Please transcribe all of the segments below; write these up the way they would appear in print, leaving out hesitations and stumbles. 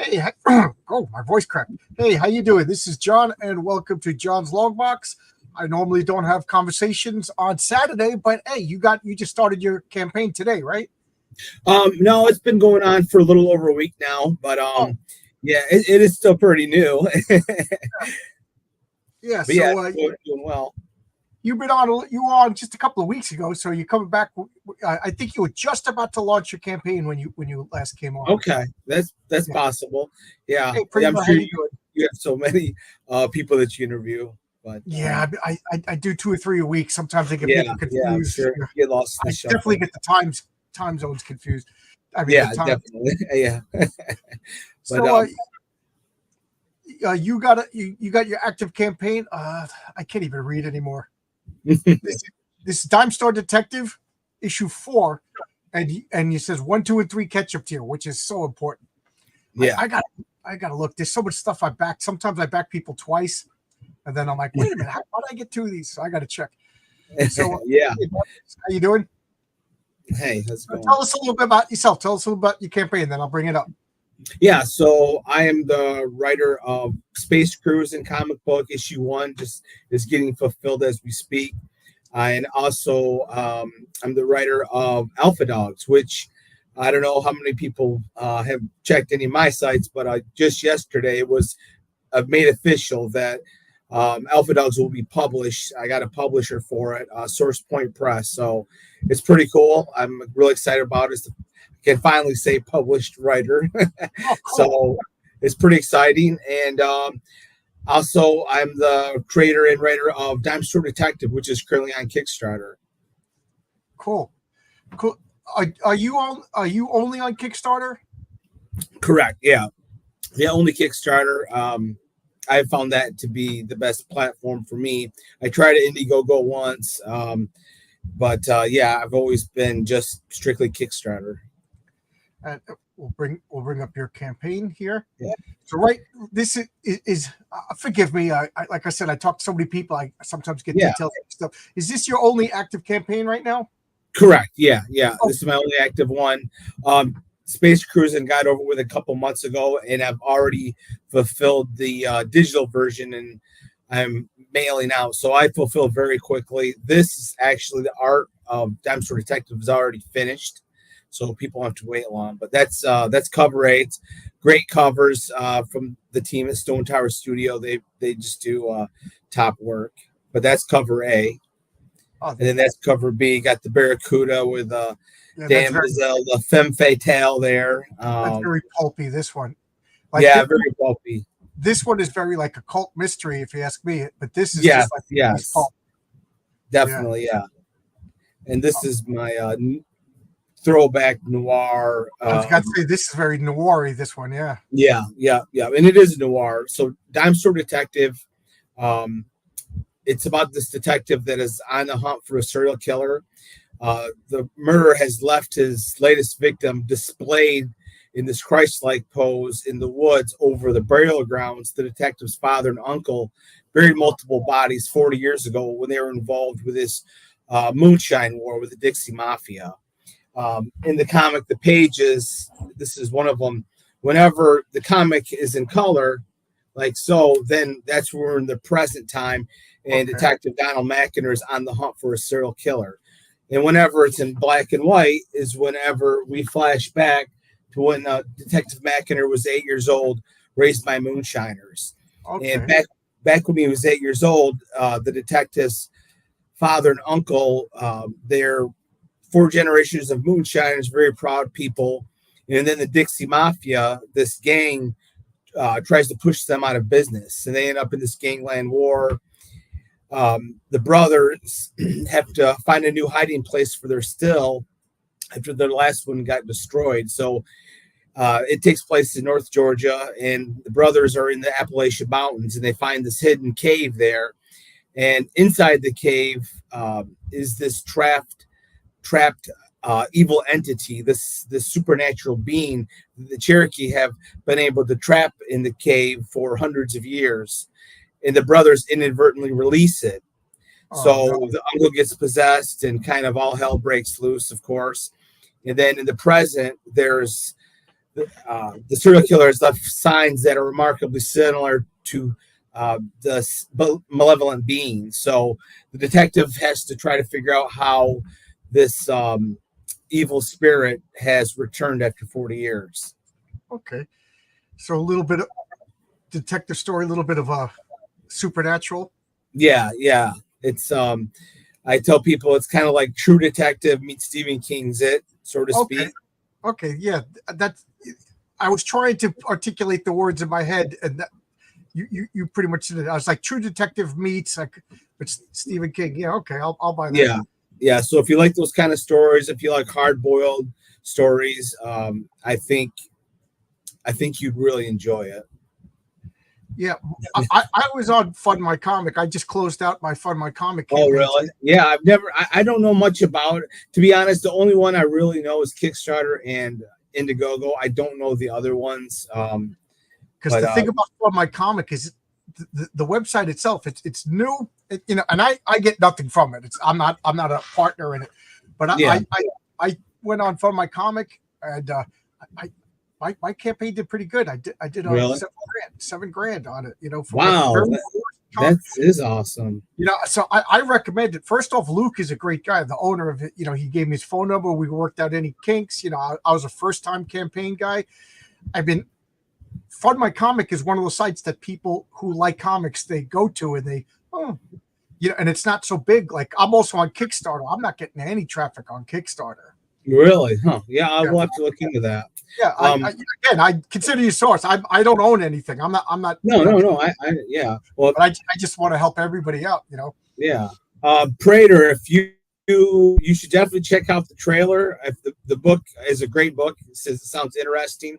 Hey, oh, my voice cracked. Hey, how you doing? This is John, and welcome to John's Long Box. I normally don't have conversations on Saturday, but hey, you just started your campaign today, right? No, it's been going on for a little over a week now, but Oh, yeah, it is still pretty new. yeah. But yeah, So it's doing well. you were on just a couple of weeks ago, so you're coming back. I think you were just about to launch your campaign when you last came on. Okay, that's Yeah. possible. Yeah, Hey, yeah, I'm Prima, how sure you you, doing? you have so many people that you interview, but Yeah, I do 2 or 3 a week. Sometimes I get yeah, people yeah, I'm confused. sure Yeah, you get lost in I the definitely shuffle. get the time zones confused. I mean the Yeah, time. definitely. Yeah, but So you got your active campaign. I can't even read anymore. This this is Dime Store Detective issue 4, and it says 1, 2, and 3 catch up tier, which is so important. I, yeah, I got I got to look. There's so much stuff I back. Sometimes I back people twice, and then I'm like, wait a minute, how did I get 2 of these? So I got to check. So yeah. hey, Marcus, how you doing? Hey, how's it going? Tell us a little bit about yourself. Tell us a little about your campaign, then I'll bring it up. Yeah, so I am the writer of Space Cruise and Comic Book issue 1, just is getting fulfilled as we speak. And also, I'm the writer of Alpha Dogs, which I don't know how many people have checked any of my sites, but just yesterday it was made official that Alpha Dogs will be published. I got a publisher for it, Source Point Press. So it's pretty cool. I'm really excited about it. I can finally say published writer. Oh, cool, So it's pretty exciting. And also, I'm the creator and writer of Dime Store Detective, which is currently on Kickstarter. cool, cool. Are you only on Kickstarter? Correct. Yeah. Yeah. Only Kickstarter. I found that to be the best platform for me. I tried Indiegogo once, but yeah, I've always been just strictly Kickstarter. And we'll bring up your campaign here. Yeah. So right, this is forgive me. Like I said, I talk to so many people. I sometimes get Yeah. details and stuff. Is this your only active campaign right now? Correct. Yeah. Yeah. Oh, This is my only active one. Space Cruising got over with a couple months ago, and I've already fulfilled the digital version, and I'm mailing out. So I fulfill very quickly. This is actually the art of Dime Store Detective is already finished, so people don't have to wait long. But that's cover A. It's great covers from the team at Stone Tower Studio. They just do top work. But that's cover A. oh, And then that's cover B. Got the Barracuda with yeah, Dan Mazel, the femme fatale there. that's very pulpy. This one, like Yeah, very pulpy. this one is very like a cult mystery, if you ask me. But this is Yes, just like nice yes, pulp. Yeah. definitely, yeah. And this is my throwback noir. I was got to say this is very noir-y, this one, yeah. Yeah, yeah, yeah. And it is noir. So Dime Store Detective, um, it's about this detective that is on the hunt for a serial killer. The murderer has left his latest victim displayed in this Christ-like pose in the woods over the burial grounds. The detective's father and uncle buried multiple bodies 40 years ago when they were involved with this moonshine war with the Dixie Mafia. In the comic, the pages, this is one of them. Whenever the comic is in color, like so, then that's where we're in the present time, and Okay. Detective Donald McIntyre is on the hunt for a serial killer. And whenever it's in black and white is whenever we flash back to when Detective McIntyre was 8 years old, raised by moonshiners. And Okay. back when he was 8 years old, the detective's father and uncle, they're 4 generations of moonshiners, very proud people. And then the Dixie Mafia, this gang, tries to push them out of business, and they end up in this gangland war. The brothers have to find a new hiding place for their still after their last one got destroyed. So it takes place in North Georgia, and the brothers are in the Appalachian Mountains, and they find this hidden cave there. And inside the cave is this trapped evil entity, this supernatural being that the Cherokee have been able to trap in the cave for hundreds of years. And the brothers inadvertently release it. Oh So no. the uncle gets possessed and kind of all hell breaks loose, of course. And then in the present, there's the serial killer has left signs that are remarkably similar to malevolent beings. So the detective has to try to figure out how this evil spirit has returned after 40 years. Okay. So a little bit of detective story, a little bit of supernatural. Yeah. It's I tell people it's kind of like True Detective meets Stephen King's It, so to speak. Okay, yeah, that's. I was trying to articulate the words in my head, and you pretty much did it. I was like True Detective meets like, but Stephen King. Yeah, okay, I'll buy that. Yeah. So if you like those kind of stories, if you like hard boiled stories, I think you'd really enjoy it. Yeah, I was on Fund My Comic. I just closed out my Fund My Comic campaign. Oh, really? Yeah, I've never. I don't know much about it. To be honest, the only one I really know is Kickstarter and Indiegogo. I don't know the other ones. Because the thing about Fund My Comic is the website itself. It's new, and I get nothing from it. I'm not a partner in it, but I went on Fund My Comic, and my campaign did pretty good. I did really? $7,000 on it. For wow, that is awesome. So I recommend it. First off, Luke is a great guy, the owner of it. He gave me his phone number. We worked out any kinks. I was a first-time campaign guy. Fund My Comic is one of those sites that people who like comics, they go to, and and it's not so big. Like, I'm also on Kickstarter. I'm not getting any traffic on Kickstarter. Really? Huh? Yeah, I will have to look into that. Yeah. I consider you a source. I don't own anything. I'm not. No. Yeah. Well, but I just want to help everybody out. Yeah. Prater, if you should definitely check out the trailer. If the book is a great book. It sounds interesting.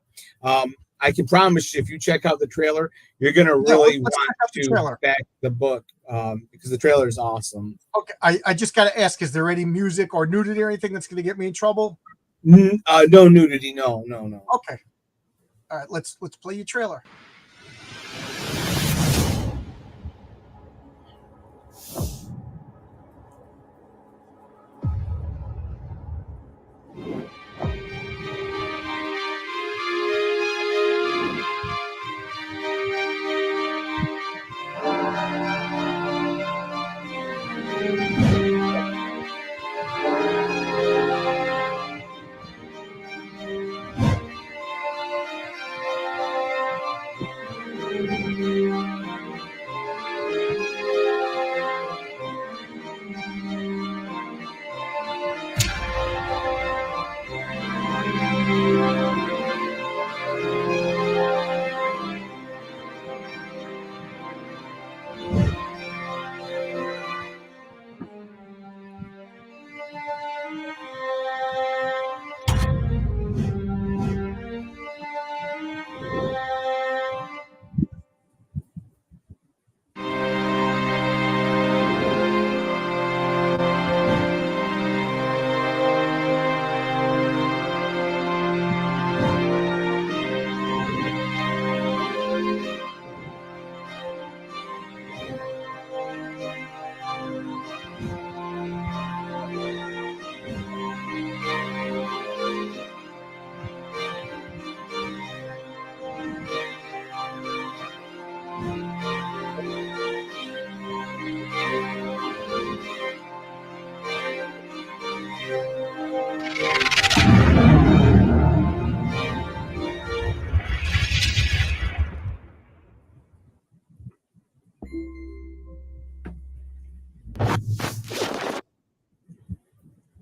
I can promise you, if you check out the trailer, you're going to really want to back the book because the trailer is awesome. Okay, I just got to ask: is there any music or nudity or anything that's going to get me in trouble? No nudity. No. Okay. All right. Let's play your trailer.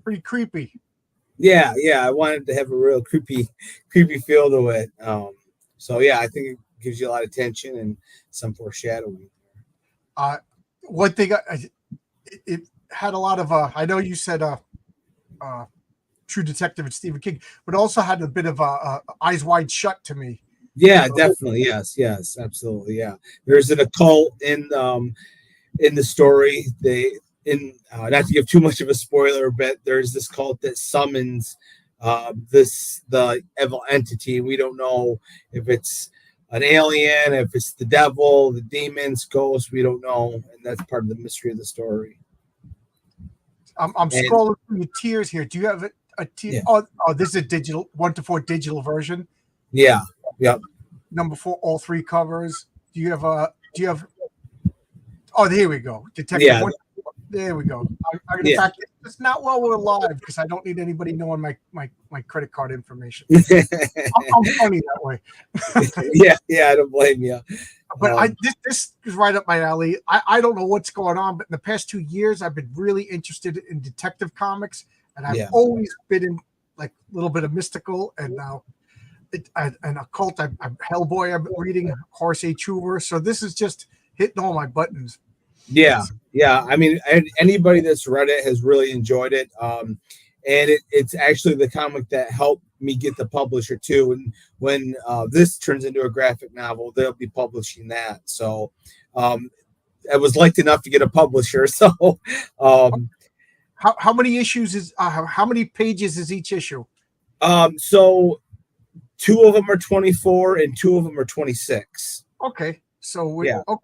Pretty creepy. Yeah. I wanted to have a real creepy feel to it. So yeah, I think it gives you a lot of tension and some foreshadowing. One thing it had a lot of. I know you said True Detective and Stephen King, but also had a bit of Eyes Wide Shut to me. Yeah, definitely. Yes, absolutely. Yeah, there's an occult in the story. Not to give too much of a spoiler, but there's this cult that summons the evil entity. We don't know if it's an alien, if it's the devil, the demons, ghosts. We don't know, and that's part of the mystery of the story. I'm scrolling through your tiers here. Do you have a tier? Yeah. Oh, this is a digital 1 to 4 digital version. Yeah. Yep. Number 4, all 3 covers. Do you have? Oh, here we go. Detective Yeah. One. There we go. In Yeah. fact, it's not while we're live because I don't need anybody knowing my credit card information. I'm funny that way. Yeah. I don't blame you. But this is right up my alley. I don't know what's going on, but in the past 2 years, I've been really interested in detective comics, and I've always been in like a little bit of mystical, and now and occult. I'm Hellboy. I'm reading Horace H. Hoover, so this is just hitting all my buttons. Yeah. I mean, anybody that's read it has really enjoyed it. And it's actually the comic that helped me get the publisher too. And when this turns into a graphic novel, they'll be publishing that. So I was liked enough to get a publisher. So how many issues is how many pages is each issue? So 2 of them are 24 and 2 of them are 26. Okay, so okay.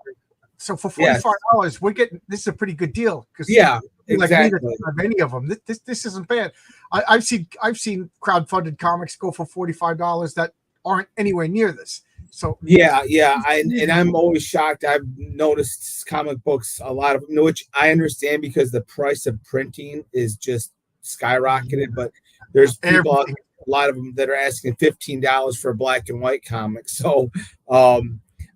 So for $45, we're getting this is a pretty good deal because exactly. Like me that have any of them. This isn't bad. I've seen crowdfunded comics go for $45 that aren't anywhere near this. So I'm always shocked. I've noticed comic books, a lot of them, which I understand because the price of printing is just skyrocketed. But there's people, a lot of them that are asking $15 for a black and white comic. So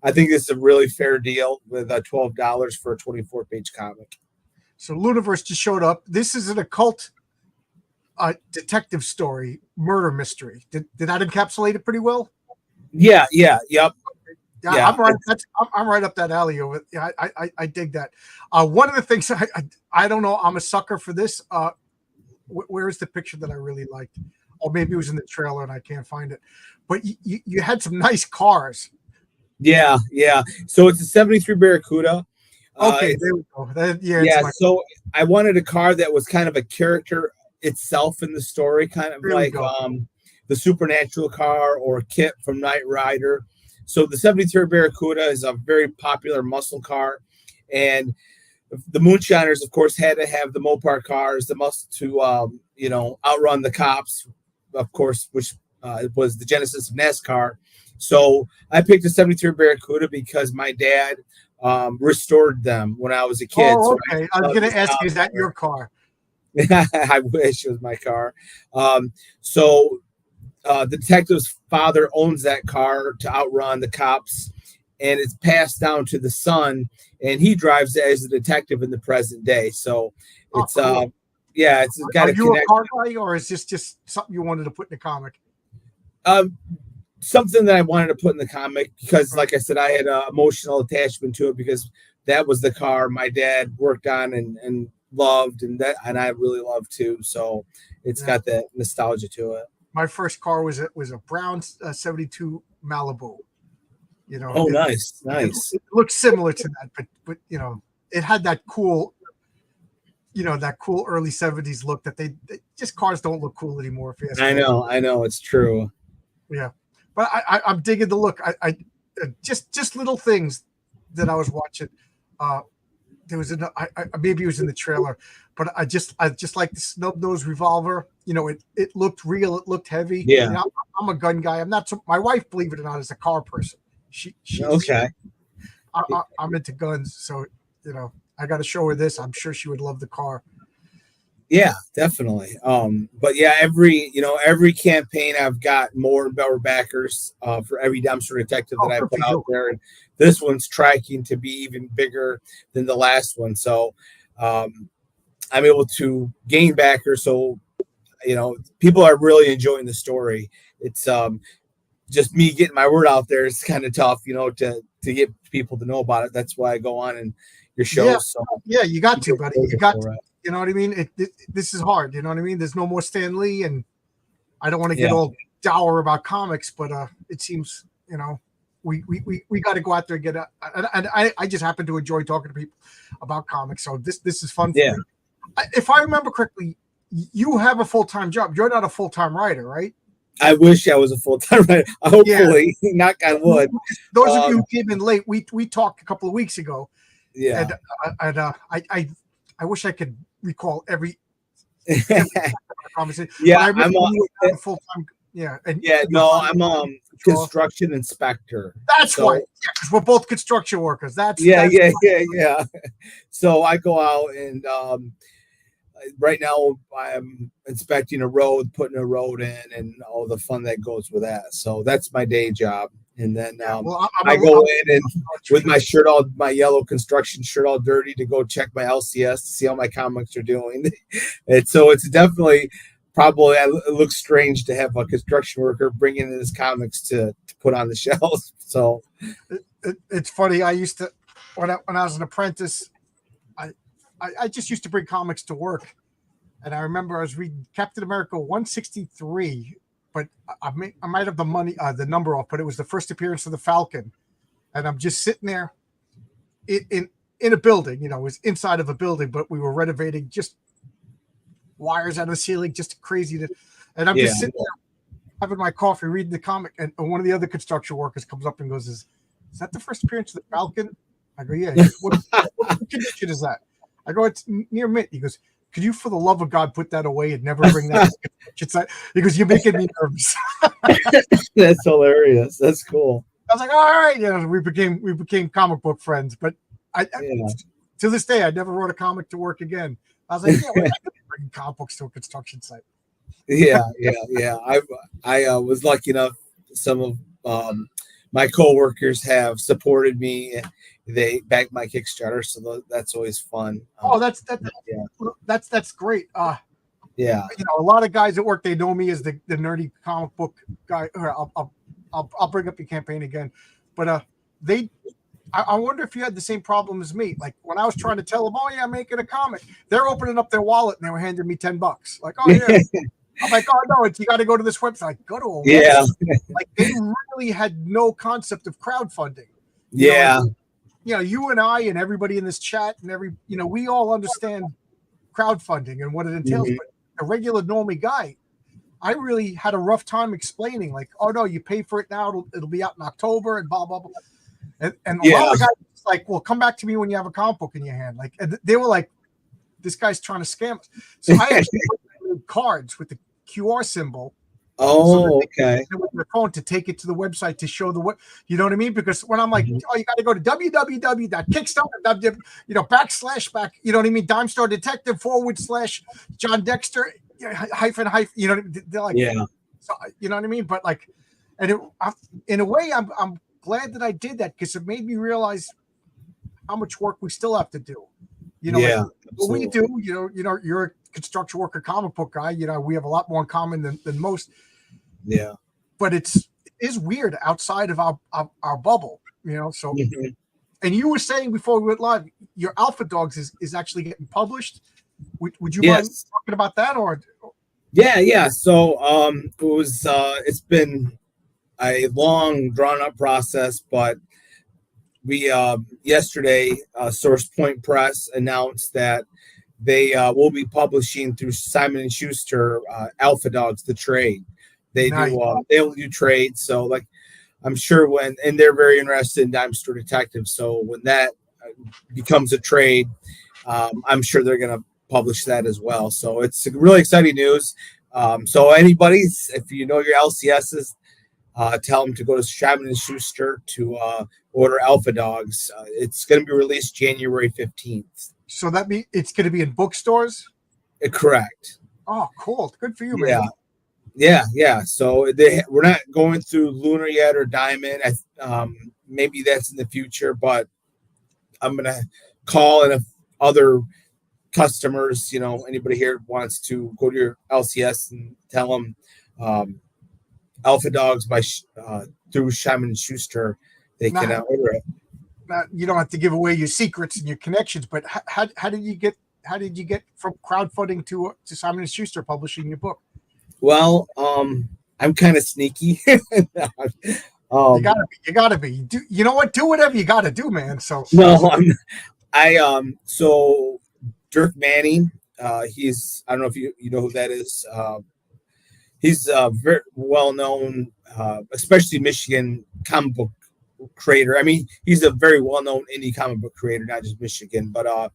I think this is a really fair deal with $12 for a 24-page comic. So Luniverse just showed up. This is an occult detective story, murder mystery. Did that encapsulate it pretty well? Yep. I'm right. I'm right up that alley over. Yeah, I dig that. One of the things I don't know. I'm a sucker for this. Where is the picture that I really liked? Or maybe it was in the trailer and I can't find it. But you had some nice cars. Yeah. So it's a 73 Barracuda. Okay, there we go. So I wanted a car that was kind of a character itself in the story, kind of like the supernatural car or Kit from Knight Rider. So the 73 Barracuda is a very popular muscle car, and the Moonshiners, of course, had to have the Mopar cars, the muscle to outrun the cops, of course, which was the genesis of NASCAR. So I picked a 73 Barracuda because my dad restored them when I was a kid. Oh, okay. I was going to ask you, is that your car? I wish it was my car. So the detective's father owns that car to outrun the cops, and it's passed down to the son, and he drives it as a detective in the present day. So it's cool. It's got Are you a car guy, or is this just something you wanted to put in the comic? Something that I wanted to put in the comic because, like I said, I had an emotional attachment to it because that was the car my dad worked on and loved, and I really loved too. So it's got that nostalgia to it. My first car was a brown 72 Malibu. Nice. It looked similar to that, but it had that cool, that cool early 70s look that they just cars don't look cool anymore. If you ask me. I know, it's true. Yeah, but I'm digging the look. I just little things that I was watching. There was maybe it was in the trailer, but I just like the snub nose revolver. It looked real. It looked heavy. Yeah, I'm a gun guy. I'm not. My wife, believe it or not, is a car person. She's okay. I'm into guns, so I got to show her this. I'm sure she would love the car. Yeah, definitely. But yeah, every campaign I've got more and better backers for every dumpster detective that I put out there, and this one's tracking to be even bigger than the last one. So I'm able to gain backers. So people are really enjoying the story. It's just me getting my word out there. It's kind of tough, to get people to know about it. That's why I go on and your shows. Yeah, so you got to, buddy. You got to. You know what I mean? This is hard. You know what I mean? There's no more Stan Lee, and I don't want to get all dour about comics, but it seems we got to go out there and get and I just happen to enjoy talking to people about comics, so this is fun for me. If I remember correctly, you have a full-time job. You're not a full-time writer, right? I wish I was a full-time writer. Hopefully, knock on wood. Those of you who came in late, we talked a couple of weeks ago. Yeah, and I wish I could recall every conversation. Yeah, I'm a full-time Yeah, and Yeah, you no, hire I'm control. construction inspector. That's So why. Yeah, because we're both construction workers. That's yeah. So I go out and right now I'm inspecting a road, putting a road in, and all the fun that goes with that. So that's my day job. And then yeah. Well, I go in and with my electrician. shirt all, my yellow construction shirt all dirty to go check my LCS to see how my comics are doing. And so it's definitely probably it looks strange to have a construction worker bring in his comics to put on the shelves. So It's funny. I used to when I was an apprentice. I, I just used to bring comics to work, and I remember I was reading Captain America 163, but I might have the number off, but it was the first appearance of the Falcon, and I'm just sitting there in a building. You know, it was inside of a building, but we were renovating, just wires out of the ceiling, just crazy. And I'm just sitting there having my coffee, reading the comic, and one of the other construction workers comes up and goes, "Is that the first appearance of the Falcon?" I go, "Yeah." He goes, what condition is that? I go, "It's near mint." He goes, "Could you, for the love of God, put that away and never bring that?" He goes, "You're making me nervous." That's hilarious. That's cool. I was like, "All right," you know, we became comic book friends. But to this day, I never wrote a comic to work again. I was like, "Yeah, we're not going to bring comic books to a construction site." Yeah. I was lucky enough. Some of my coworkers have supported me. They backed my Kickstarter, so that's always fun. That's great. Yeah. You know, a lot of guys at work, they know me as the nerdy comic book guy. I'll bring up your campaign again, but I wonder if you had the same problem as me. Like when I was trying to tell them, "Oh yeah, I'm making a comic," they're opening up their wallet and they were handing me $10. Like, "Oh yeah." I'm like, "Oh no, you got to go to this website." Like, go to a website. Like they really had no concept of crowdfunding. You know, you and I and everybody in this chat and we all understand crowdfunding and what it entails. Mhm. But a regular normie guy, I really had a rough time explaining, like, "Oh no, you pay for it now, it'll be out in October," and blah blah blah. And a lot of the guys like, "Well, come back to me when you have a comic book in your hand." Like, and they were like, "This guy's trying to scam us." So I actually made cards with the QR symbol. Oh, okay. With their phone to take it to the website to show you know what I mean? Because when I'm like, "Oh, you got to go to www.kickstarter, /, you know what I mean? Dimestar Detective / John Dexter hyphen, you know, they're like, so, you know what I mean? But like, and in a way, I'm glad that I did that because it made me realize how much work we still have to do. You know, like, what we do, you're a construction worker, comic book guy. You know, we have a lot more in common than most. Yeah. But it is weird outside of our bubble, you know. So, and you were saying before we went live, your Alpha Dogs is actually getting published. Would you mind talking about that, or? Yeah. So it's been a long drawn up process, but we yesterday Source Point Press announced that they will be publishing through Simon and Schuster Alpha Dogs, the trade. They'll do trades. So like I'm sure and they're very interested in Dime Store Detective. So when that becomes a trade, I'm sure they're going to publish that as well. So it's really exciting news. So anybody, if you know your LCSs, tell them to go to Simon and Schuster to order Alpha Dogs. It's going to be released January 15th. So that means it's going to be in bookstores? Correct. Oh, cool. Good for you, man. Yeah. So we're not going through Lunar yet or Diamond. Maybe that's in the future, but I'm gonna call, and if other customers, anybody here wants to go to your LCS and tell them Alpha Dogs through Simon and Schuster, they can order it. You don't have to give away your secrets and your connections, but how did you get from crowdfunding to Simon and Schuster publishing your book? Well, I'm kind of sneaky. You gotta be. You know what? Do whatever you gotta do, man. So so Dirk Manning, I don't know if you know who that is. He's a very well known, especially Michigan comic book creator. I mean, he's a very well known indie comic book creator, not just Michigan, but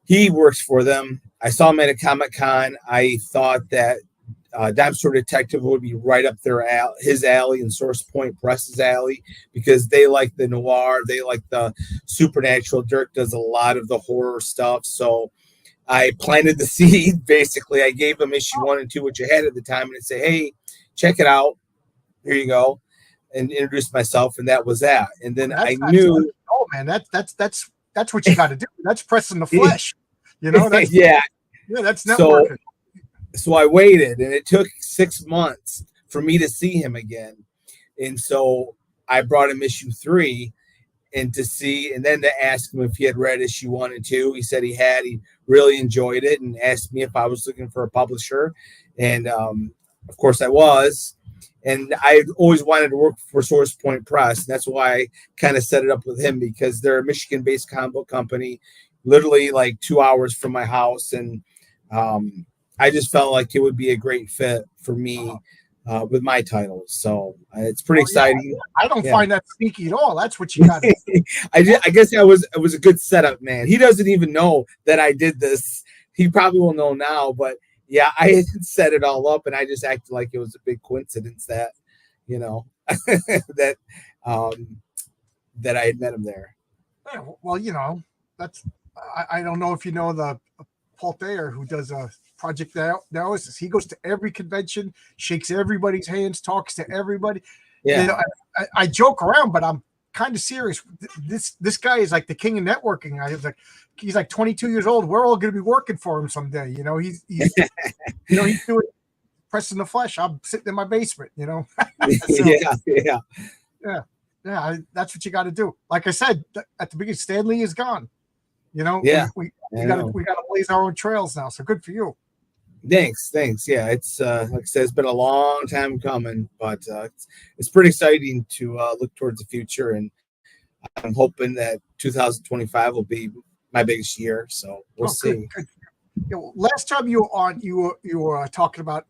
he works for them. I saw him at a Comic-Con. I thought that Dime Store Detective would be right up his alley and Source Point Press's alley because they like the noir, they like the supernatural. Dirk does a lot of the horror stuff, so I planted the seed. Basically, I gave him issue 1 and 2, which I had at the time, and I say, "Hey, check it out. Here you go," and introduced myself, and that was that. And then I knew, oh man, that's what you got to do. That's pressing the flesh. That's yeah, that's networking. So I waited, and it took 6 months for me to see him again. And so I brought him issue 3 and then to ask him if he had read issue 1 and 2. He said he had. He really enjoyed it and asked me if I was looking for a publisher. And of course I was. And I always wanted to work for Source Point Press. And that's why I kind of set it up with him, because they're a Michigan-based comic book company, literally like 2 hours from my house. And I just felt like it would be a great fit for me with my titles. So it's pretty exciting. I don't find that sneaky at all. That's what you got to do. I guess it was a good setup, man. He doesn't even know that I did this. He probably will know now, but yeah, I had set it all up, and I just acted like it was a big coincidence that, that that I had met him there. Yeah, well, that's I don't know if you know the Paul Thayer, who does a project analysis. He goes to every convention, shakes everybody's hands, talks to everybody. Yeah, I joke around, but I'm kind of serious. This guy is like the king of networking. He's like 22 years old. We're all going to be working for him someday. He's he's doing pressing the flesh. I'm sitting in my basement. So, yeah. That's what you got to do. Like I said at the beginning, Stan Lee is gone. We got to blaze our own trails now. So good for you. Thanks. Yeah, it's like I said, it's been a long time coming, but it's pretty exciting to look towards the future, and I'm hoping that 2025 will be my biggest year. So we'll see. Good. Last time you were on, you were talking about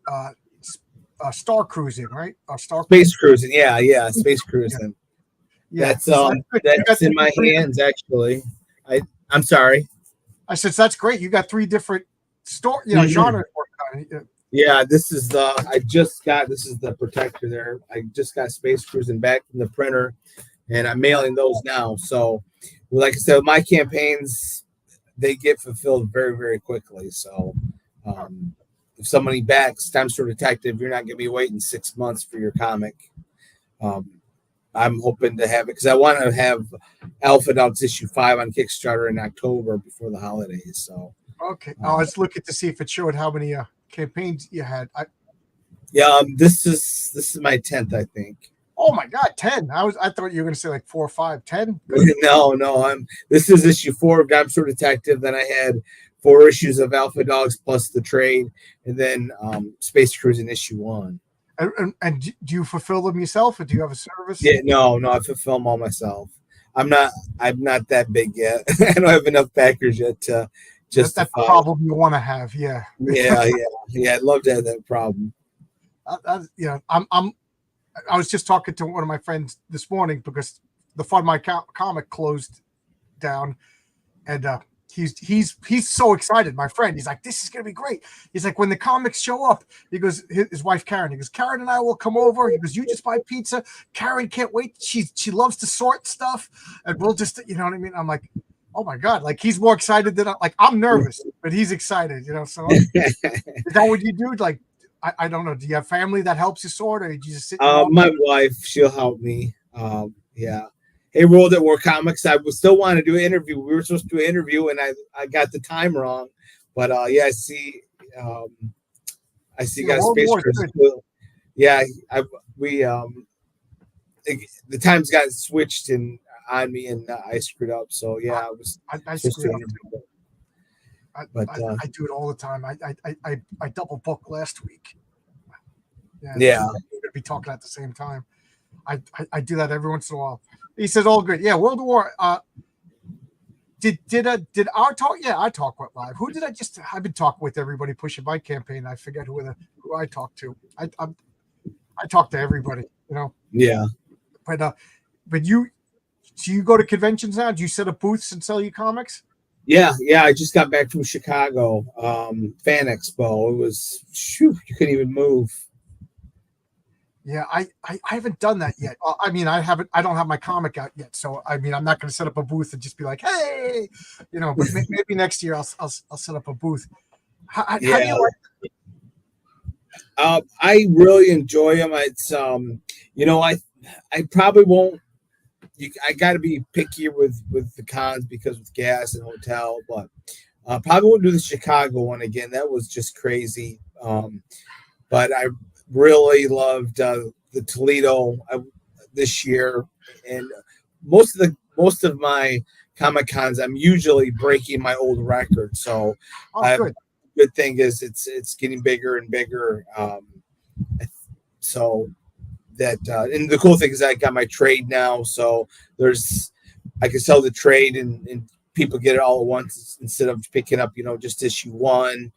star cruising, right? Space cruising. Yeah, space cruising. Yeah, that's in my hands actually. I'm sorry. I said that's great. You got 3 different genres. Yeah, this is the protector there. I just got Space Cruising back from the printer, and I'm mailing those now. So, like I said, my campaigns, they get fulfilled very, very quickly. So, if somebody backs Dime Store Detective, you're not going to be waiting 6 months for your comic. I'm hoping to have it because I want to have Alpha Dogs issue 5 on Kickstarter in October before the holidays. So. Okay. I was looking to see if it showed how many campaigns you had. This is my 10th, I think. Oh my God, 10! I thought you were going to say like 4 or 5, 10. No. This is issue 4 of Dime Store Detective. Then I had 4 issues of Alpha Dogs plus the trade, and then Space Cruising issue 1. And do you fulfill them yourself, or do you have a service? Yeah, no, I fulfill them all myself. I'm not that big yet. I don't have enough backers yet to. That's the problem you want to have, yeah. Yeah. I'd love to have that problem. I was just talking to one of my friends this morning because the Fund My Comic closed down, and he's so excited. My friend, he's like, "This is gonna be great." He's like, "When the comics show up," he goes, his wife Karen, he goes, "Karen and I will come over." He goes, "You just buy pizza. Karen can't wait. She loves to sort stuff, and we'll just, you know what I mean." I'm like, oh my God, like he's more excited than I'm nervous, but he's excited, so is that what you do? Like, I don't know. Do you have family that helps you sort, or do you just sit? My wife, she'll help me. Yeah. Hey, World at War Comics. I still want to do an interview. We were supposed to do an interview, and I got the time wrong. But I see. I see. Got a space cruise. Yeah, the times got switched and on me, and I screwed up. So yeah, I screwed up. I do it all the time. I double booked last week. Yeah. We're gonna be talking at the same time. I do that every once in a while. He says, "All good." Yeah, World War. Did our talk? Yeah, I talk with live. Who did I just? I've been talking with everybody pushing my campaign. I forget who I talked to. I talk to everybody. Yeah. But do you go to conventions now? Do you set up booths and sell your comics? Yeah. I just got back from Chicago, Fan Expo. It was, shoot, you couldn't even move. Yeah, I haven't done that yet. I mean, I haven't. I don't have my comic out yet, so I mean, I'm not going to set up a booth and just be like, "Hey," But maybe next year I'll set up a booth. How do Yeah. you like? I really enjoy them. It's I probably won't. I got to be pickier with the cons because with gas and hotel, but probably won't do the Chicago one again. That was just crazy. But I really loved the Toledo this year, and most of my Comic Cons, I'm usually breaking my old record. So, Oh, good. good thing is it's getting bigger and bigger. So that and the cool thing is I got my trade now, so I can sell the trade and people get it all at once instead of picking up just issue one,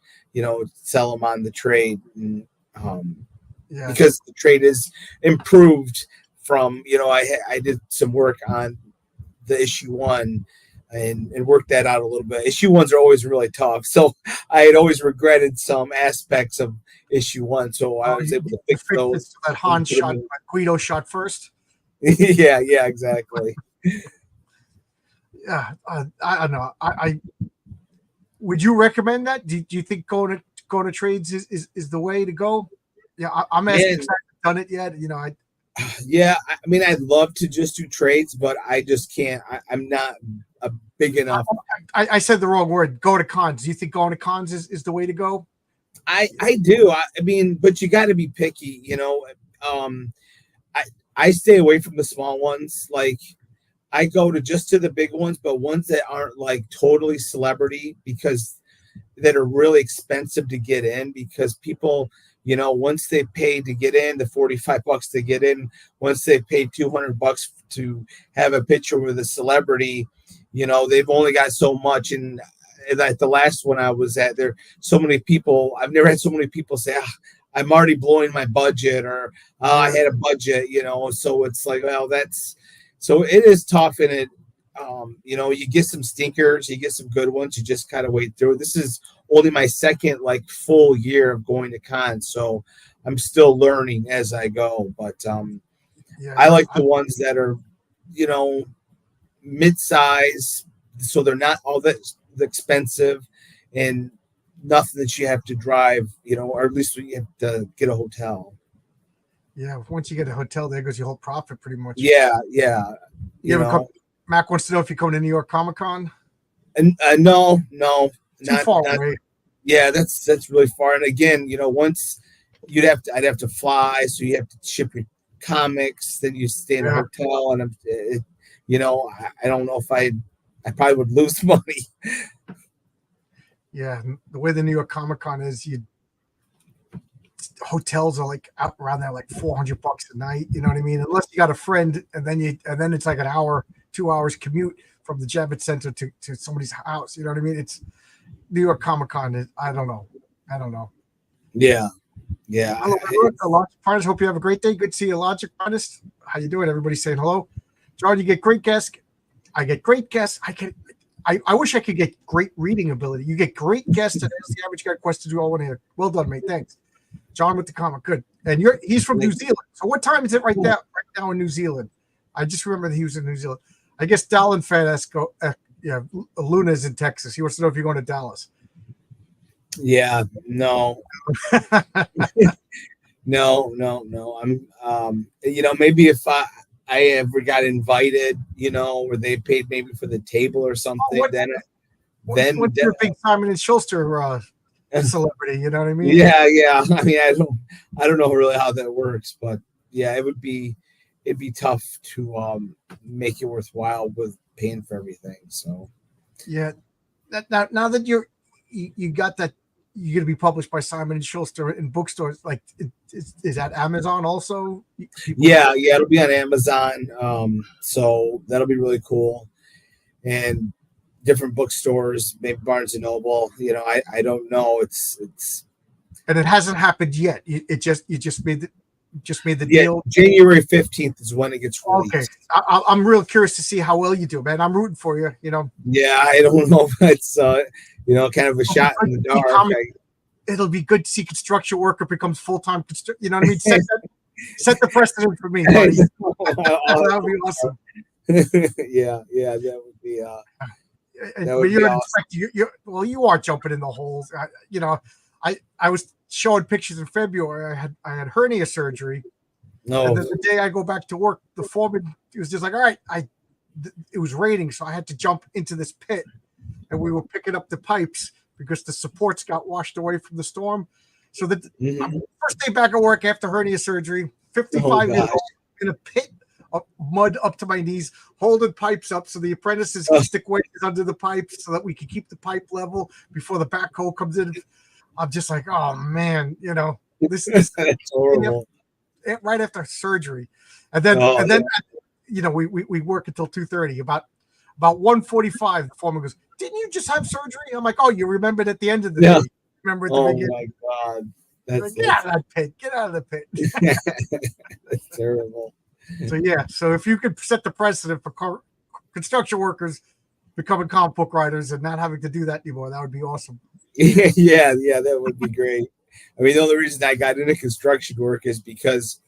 sell them on the trade. And, Yeah. because the trade is improved from I did some work on the issue one and worked that out a little bit. Issue ones are always really tough, so I had always regretted some aspects of issue one, so I was able to fix those. So that Han shot, Guido shot first. Yeah, exactly. Yeah, I don't know. I would you recommend that? Do you think going to trades is the way to go? Yeah, I'm asking because I haven't done it yet. Yeah, I mean, I'd love to just do trades, but I just can't. I'm not a big enough. I said the wrong word. Go to cons. Do you think going to cons is the way to go? I do. I mean, but you got to be picky. I stay away from the small ones. Like I go to the big ones, but ones that aren't like totally celebrity because that are really expensive to get in because people. Once they paid to get in, the $45 to get in, once they paid $200 to have a picture with a celebrity, they've only got so much. And at the last one I was at, there so many people. I've never had so many people say, "I'm already blowing my budget," or "I had a budget." So it's like, well, so it is tough, and it. You get some stinkers, you get some good ones. You just kind of wait through. This is only my second full year of going to cons, so I'm still learning as I go. But I like the ones that are, mid-size, so they're not all that expensive, and nothing that you have to drive, or at least you have to get a hotel. Yeah, once you get a hotel, there goes your whole profit, pretty much. Yeah. You ever come? Mac wants to know if you come to New York Comic Con. And no, too far away. Yeah, that's really far. And again, once I'd have to fly, so you have to ship your comics, then you stay in a hotel, and I don't know if I probably would lose money. Yeah, the way the New York Comic Con is, hotels are out around there $400 a night. You know what I mean? Unless you got a friend, and then it's like an hour, 2 hours commute from the Javits Center to somebody's house. You know what I mean? It's New York Comic Con. I don't know. Yeah. Hello, Logic Artist. Hope you have a great day. Good to see you, Logic Artist. How you doing? Everybody saying hello. John, you get great guests. I get great guests. I wish I could get great reading ability. You get great guests that ask the average guy questions you all want to hear. Well done, mate. Thanks. John with the comic. Good. And he's from New Zealand. So what time is it right now in New Zealand? I just remember that he was in New Zealand. I guess Dallin Fadesco, Luna's in Texas. He wants to know if you're going to Dallas. Yeah, no. No. I'm maybe if I ever got invited, or they paid maybe for the table or something, what's your big Simon and Schuster celebrity, you know what I mean? Yeah. I mean, I don't know really how that works, but yeah, it'd be tough to make it worthwhile with paying for everything. So yeah, now that you got that, you're gonna be published by Simon and Schuster in bookstores. Is that Amazon also? Yeah, it'll be on Amazon. So that'll be really cool, and different bookstores, maybe Barnes and Noble. I don't know. It's and it hasn't happened yet. You just made just made the Yeah, deal. January 15th is when it gets released. Okay, I'm real curious to see how well you do, man. I'm rooting for you. Yeah, I don't know if it's kind of a shot in the dark. It'll be good to see construction worker becomes full-time. You know what I mean? Set the precedent for me, buddy. That would be awesome. Yeah, that would be. But you're an inspector. You are jumping in the holes. I was showing pictures in February. I had hernia surgery. No. And then the day I go back to work, the foreman was just like, "All right." It was raining, so I had to jump into this pit, and we were picking up the pipes because the supports got washed away from the storm. So first day back at work after hernia surgery, 55 years old, in a pit of mud up to my knees, holding pipes up so the apprentices can stick wedges under the pipes so that we can keep the pipe level before the backhoe comes in. I'm just like, oh man, this is horrible. Right after surgery, and then we work until 2:30. About 1:45, the foreman goes, "Didn't you just have surgery?" I'm like, "Oh, you remembered at the end of the day. Remember at the beginning." Oh my God. Get out of that pit. Get out of the pit. That's terrible. So if you could set the precedent for construction workers becoming comic book writers and not having to do that anymore, that would be awesome. Yeah, that would be great. I mean, the only reason I got into construction work is because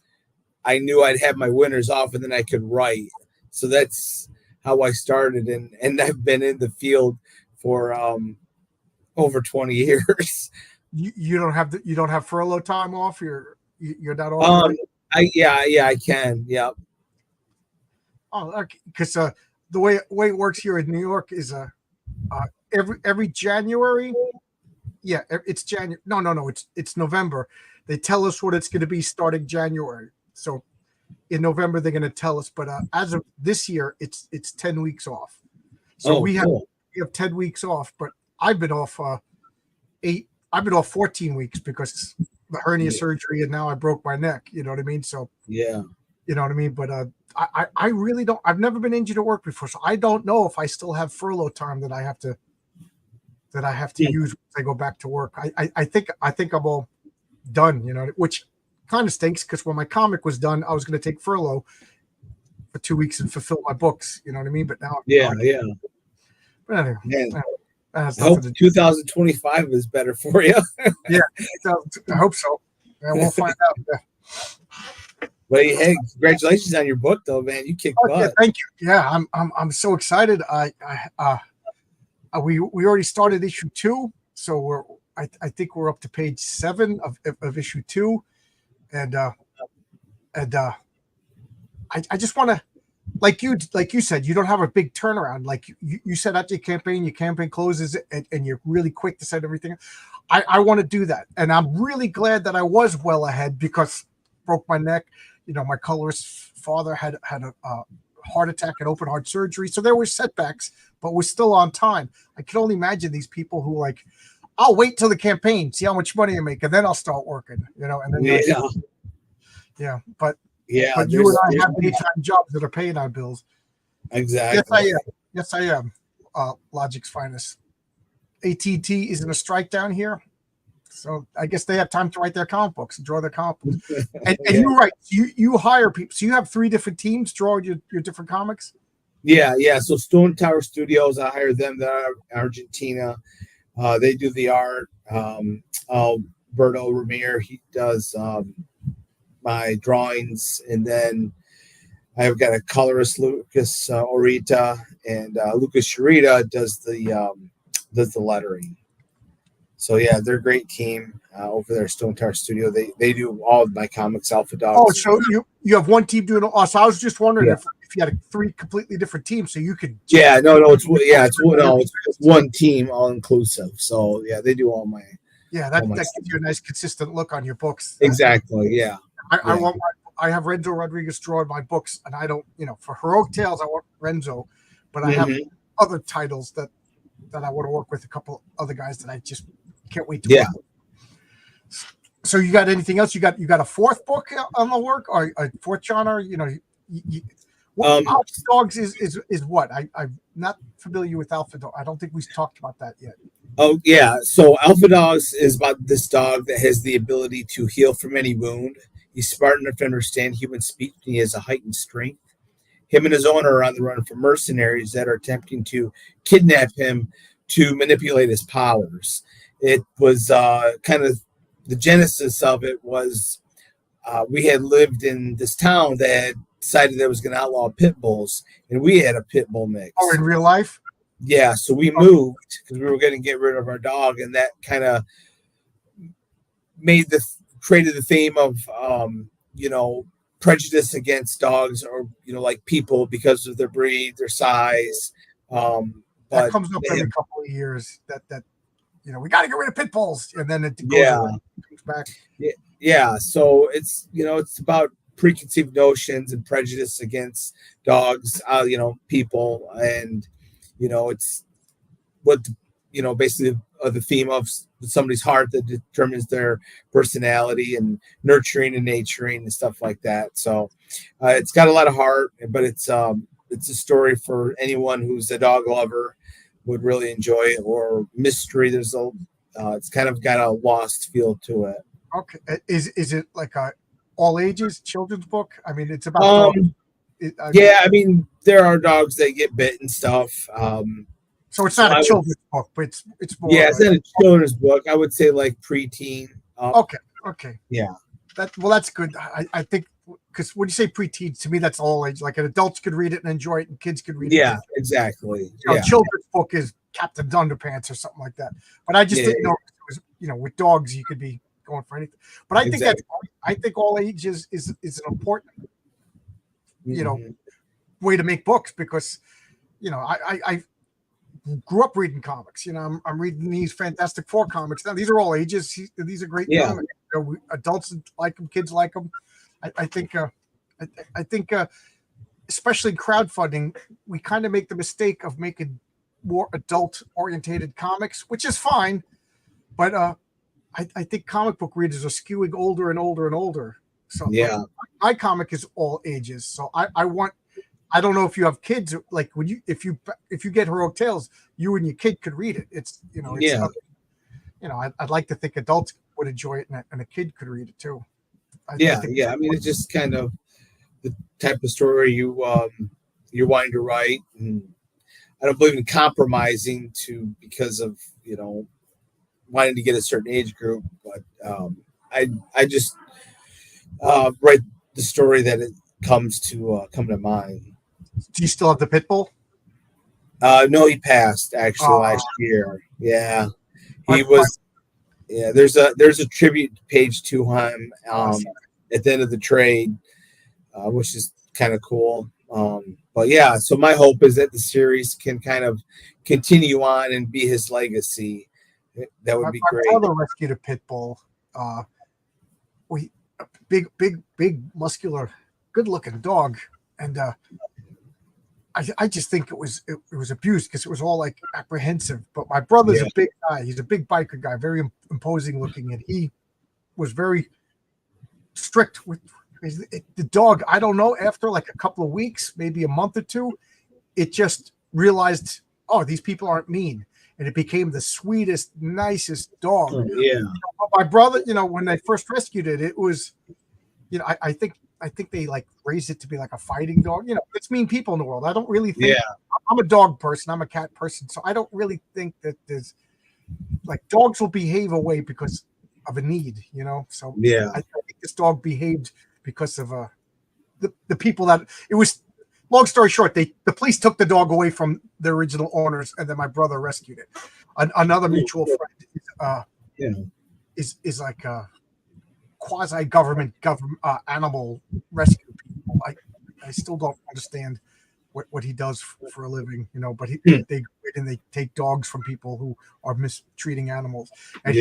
I knew I'd have my winters off and then I could write. So that's how I started, and I've been in the field for over 20 years. You don't have furlough time off. You're not off. I can. Yeah. Oh, because the way it works here in New York is every January. Yeah, it's January. No, it's November. They tell us what it's going to be starting January. So in November they're going to tell us. But as of this year, it's 10 weeks off. So we have 10 weeks off. But I've been off 8. I've been off 14 weeks because the hernia surgery, and now I broke my neck. You know what I mean? So yeah, you know what I mean. But I really don't. I've never been injured at work before, so I don't know if I still have furlough time that I have to use once I go back to work. I think I'm all done. Which kind of stinks because when my comic was done, I was going to take furlough for 2 weeks and fulfill my books. You know what I mean? But now, But anyway, I hope 2025 is better for you. Yeah, I hope so. And we'll find out. Yeah. But hey, congratulations on your book, though, man. You kicked butt. Yeah, thank you. Yeah, I'm so excited. We already started issue 2, so I think we're up to page 7 of issue 2, and I just want to, like you said, you don't have a big turnaround. Like you said after your campaign closes and you're really quick to set everything. I want to do that, and I'm really glad that I was well ahead because broke my neck. My colorist father had a heart attack and open heart surgery, so there were setbacks, but we're still on time. I can only imagine these people who like, I'll wait till the campaign, see how much money I make, and then I'll start working. And then but you and I have daytime jobs that are paying our bills. Exactly. Yes, I am. Logic's finest. AT&T is in a strike down here, so I guess they have time to write their comic books and draw their comic books. And you're right. You hire people. So you have 3 different teams draw your different comics. Yeah. So Stone Tower Studios, I hire them. They're Argentina. They do the art. Berto Ramir, he does my drawings, and then I've got a colorist, Lucas Orita, and Lucas Sharita does the lettering. So yeah, they're a great team over there, Stone Tower Studio. They do all of my comics, Alpha Dogs. Oh, so you have one team doing all. So I was just wondering if you had 3 completely different teams, so you could. Yeah, no, it's one team, all inclusive. So yeah, they do all my. Yeah, that gives you a nice consistent look on your books. Exactly. Yeah. I have Renzo Rodriguez drawing my books, and I don't, for Heroic Tales, I want Renzo, but I have other titles that I want to work with a couple other guys that I just can't wait to work with. So you got anything else? You got a 4th book on the work, or a 4th genre? Alpha Dogs is what? I'm not familiar with Alpha Dog. I don't think we've talked about that yet. Oh yeah, so Alpha Dogs is about this dog that has the ability to heal from any wound. He's smart enough to understand human speech, and he has a heightened strength. Him and his owner are on the run from mercenaries that are attempting to kidnap him to manipulate his powers. It was kind of the genesis of it was we had lived in this town that had decided that it was going to outlaw pit bulls, and we had a pit bull mix. Oh, in real life? Yeah, so we moved because we were going to get rid of our dog, and that kind of created the theme of prejudice against dogs or like people because of their breed, their size. That comes up every couple of years. That we got to get rid of pit bulls, and then it goes away, comes back. Yeah. So it's it's about preconceived notions and prejudice against dogs, people, and it's what basically the theme of somebody's heart that determines their personality and nurturing and naturing and stuff like that. So it's got a lot of heart, but it's a story for anyone who's a dog lover would really enjoy it, or mystery. It's kind of got a lost feel to it. Okay, is it like a all ages children's book? I mean, it's about I mean, there are dogs that get bit and stuff. So it's not a children's book, but it's more. Yeah, it's not a children's book. I would say like preteen. Okay. Yeah. That's good. I think because when you say preteen, to me that's all age. Like adults could read it and enjoy it, and kids could read it. Yeah, exactly. Children's book is Captain Underpants or something like that. But I just didn't know it was, with dogs you could be going for anything. But I think I think all ages is an important way to make books because I grew up reading comics. I'm reading these Fantastic Four comics now. These are all ages. These are great comics. Adults like them, kids like them. I think especially crowdfunding, we kind of make the mistake of making more adult-orientated comics, which is fine. But I think comic book readers are skewing older and older and older. So my comic is all ages. So I don't know if you have kids, like if you get Heroic Tales, you and your kid could read it. I'd like to think adults would enjoy it and a kid could read it too. I mean, it's just kind of the type of story you're wanting to write, and I don't believe in compromising because of wanting to get a certain age group, but I just write the story that it comes to mind. Do you still have the pit bull? No, he passed actually last year. Yeah, he was. Yeah, there's a tribute page to him at the end of the trade, which is kind of cool. But yeah, so my hope is that the series can kind of continue on and be his legacy. That would be great. My brother rescued a pit bull. Big, muscular, good-looking dog, and I just think it was abused because it was all like apprehensive. But my brother's a big guy. He's a big biker guy, very imposing looking, and he was very strict with the dog. I don't know. After like a couple of weeks, maybe a month or two, it just realized, oh, these people aren't mean. And it became the sweetest, nicest dog. My brother, when they first rescued it, it was, I think they like raised it to be like a fighting dog. It's mean people in the world. I don't really think. I'm a dog person. I'm a cat person, so I don't really think that there's like dogs will behave a way because of a need. So I think this dog behaved because of the people that it was. Long story short, the police took the dog away from the original owners, and then my brother rescued it. Another mutual friend is like a quasi-government animal rescue people. I still don't understand what he does for a living, but they take dogs from people who are mistreating animals. And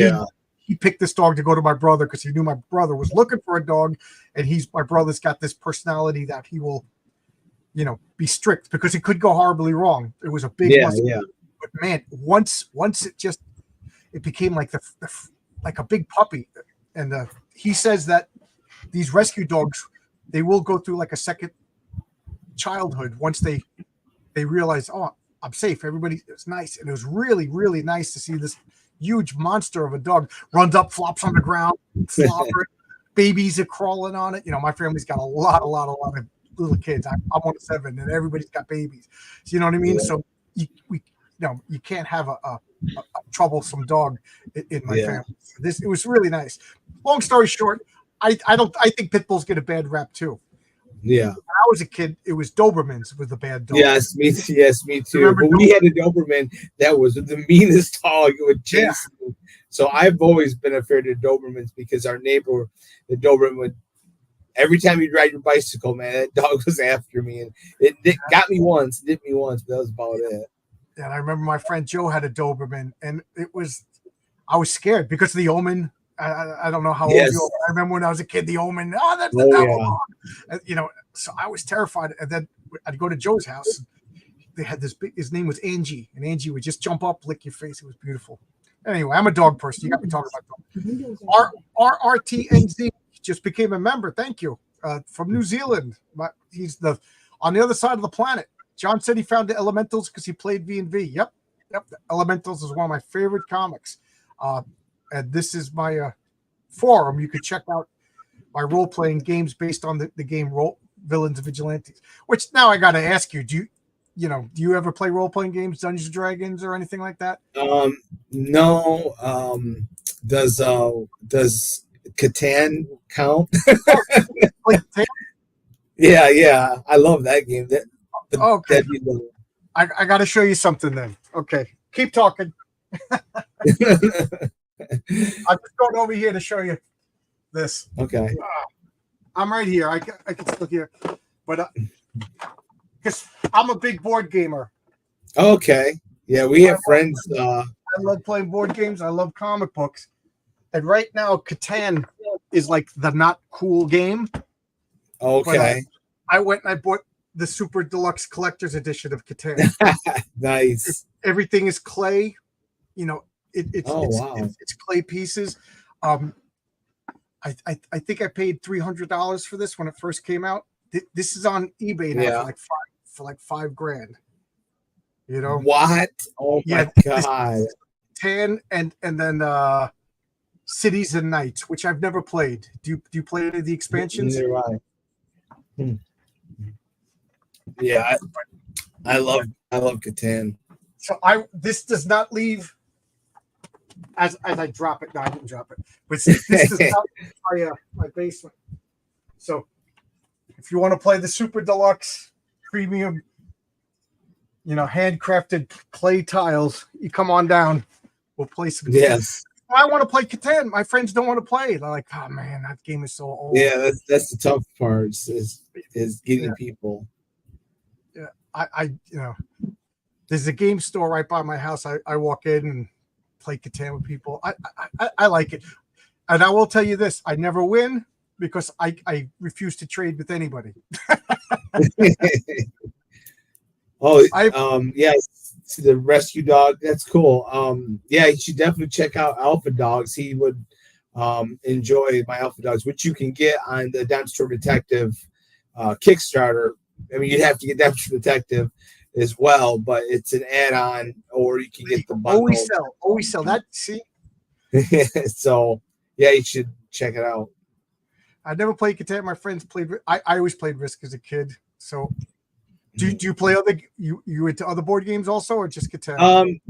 he picked this dog to go to my brother because he knew my brother was looking for a dog, and my brother's got this personality that he will be strict because it could go horribly wrong. It was a big, but man, once it became like like a big puppy. And he says that these rescue dogs, they will go through like a second childhood once they realize, oh, I'm safe. Everybody, it's nice. And it was really, really nice to see this huge monster of a dog runs up, flops on the ground, slobbering. babies are crawling on it. My family's got a lot of little kids. I'm one of 7, and everybody's got babies. So you know what I mean? Yeah. So you can't have a troublesome dog in my family. So it was really nice. Long story short, I think pit bulls get a bad rap too. Yeah. When I was a kid, it was Dobermans with the bad dog. Yes, me too. Remember But we had a Doberman that was the meanest dog. It would chase me. So I've always been afraid of Dobermans because our neighbor, the Doberman, would every time you ride your bicycle, man, that dog was after me, and it got me once, but that was about it. And I remember my friend Joe had a Doberman, and I was scared because of the omen. I don't know how old you are. I remember when I was a kid, the omen. Oh, that's the devil. Yeah. So I was terrified. And then I'd go to Joe's house. They had his name was Angie, and Angie would just jump up, lick your face. It was beautiful. Anyway, I'm a dog person. You got me talking about dogs. RRTNZ just became a member. Thank you. From New Zealand. He's on the other side of the planet. John said he found the Elementals because he played V&V. Yep. The Elementals is one of my favorite comics. And this is my forum. You could check out my role-playing games based on the game Villains and Vigilantes. Which now I got to ask you, do you ever play role-playing games, Dungeons and Dragons, or anything like that? No. Does Catan count? Yeah. I love that game. Okay. I got to show you something then. Okay. Keep talking. I'm just going over here to show you this. Okay. I'm right here. I can still hear, but because I'm a big board gamer. Okay. Yeah, we have friends. I love playing board games. I love comic books. And right now, Catan is like the not cool game. Okay. I went and I bought the Super Deluxe Collector's Edition of Catan. Nice. Everything is clay. It's clay pieces. I think I paid $300 for this when it first came out. This is on eBay now for like $5,000. What? Oh my god! Tan and then Cities and Nights, which I've never played. Do you play any of the expansions? Yeah, I love Catan. So this does not leave as I drop it. No, I didn't drop it. But this does not leave my basement. So if you want to play the Super Deluxe Premium, handcrafted clay tiles, you come on down. We'll play some. Yes. I want to play Catan. My friends don't want to play. They're like, oh man, that game is so old. Yeah, that's the tough part is getting people. Yeah, I there's a game store right by my house. I walk in and play Catan with people. I like it. And I will tell you this, I never win because I refuse to trade with anybody. The rescue dog, that's cool. You should definitely check out Alpha Dogs. He would enjoy my Alpha Dogs, which you can get on the Dexter Detective Kickstarter. I mean, you'd have to get Dexter Detective as well, but it's an add-on, or you can get the bundle. Always sell that. See. So you should check it out. I never played Catan. My friends played. I always played Risk as a kid. So, do you play other? You into other board games also, or just Catan?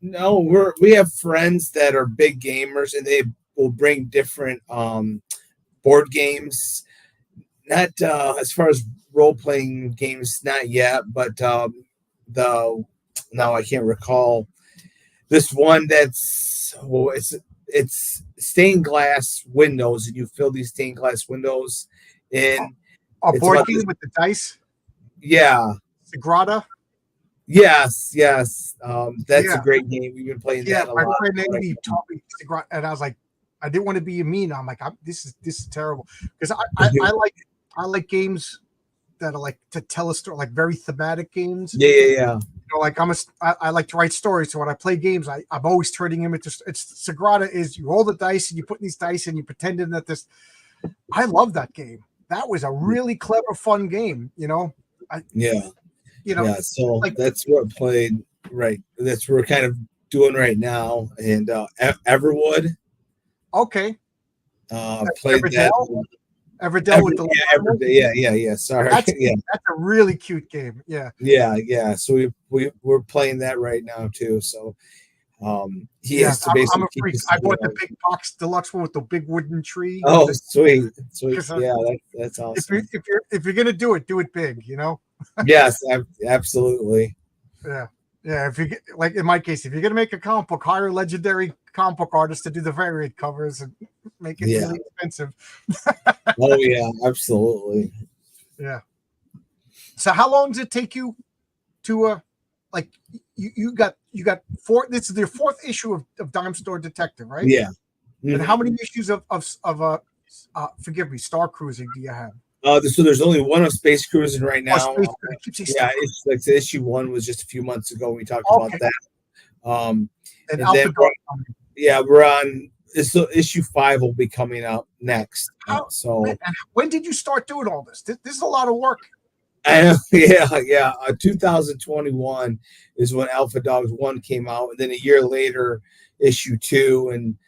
No, we have friends that are big gamers, and they will bring different board games. Not as far as role playing games, not yet, but now I can't recall this one that's it's stained glass windows, and you fill these stained glass windows in a board game with the dice. Yeah, Sagrada. Yes. That's a great game. We've been playing that a lot. My friend Andy taught me Sagrada, and I was like, I didn't want to be mean. I'm like, this is terrible because I like games that are like to tell a story, like very thematic games. Yeah. Like I like to write stories. So when I play games, I'm always turning them into. It's Sagrada is you roll the dice and you put these dice and you pretending that this. I love that game. That was a really clever, fun game. So like, that's what I played. Right, that's what we're kind of doing right now. And Everwood. Okay. Played that. Everdell with the yeah. Sorry, that's yeah, that's a really cute game. Yeah. So we're playing that right now too. So he Yeah, has to I'm basically a keep freak. us. I bought the big box deluxe one with the big wooden tree. Oh, sweet. Because Yeah, that's awesome. if you're gonna do it big. Yes, absolutely. Yeah, yeah. If you get, like in my case, if you're gonna make a comic book, hire a legendary comic book artist to do the variant covers and make it Yeah. really expensive. Oh yeah, absolutely. Yeah. So how long does it take you to like you got four? This is your fourth issue of Dime Store Detective, right? Yeah. And Mhm. how many issues of forgive me, Star Cruising do you have? So there's only one of Space Cruising right Oh, now. Space, I keep saying Yeah, Star it's like issue one was just a few months ago. We talked about Okay. that. And And Alpha then Dog. we're on. So issue 5 will be coming up next. Man, and when did you start doing all this? This is a lot of work. I know, yeah. 2021 is when Alpha Dogs 1 came out, and then a year later, issue 2, and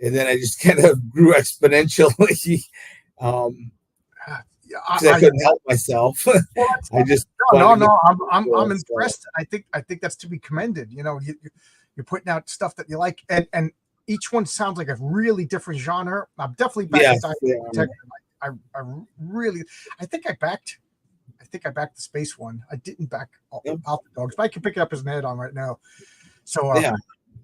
then I just kind of grew exponentially. Yeah, Because I couldn't help myself. well, I just no. I'm so. impressed. I think that's to be commended. You're putting out stuff that you like, and each one sounds like a really different genre. I'm definitely back Yes, to yeah. Detective. I really, I think I backed the space one. I didn't back Alpha Dogs, but I can pick it up as an add-on right now. So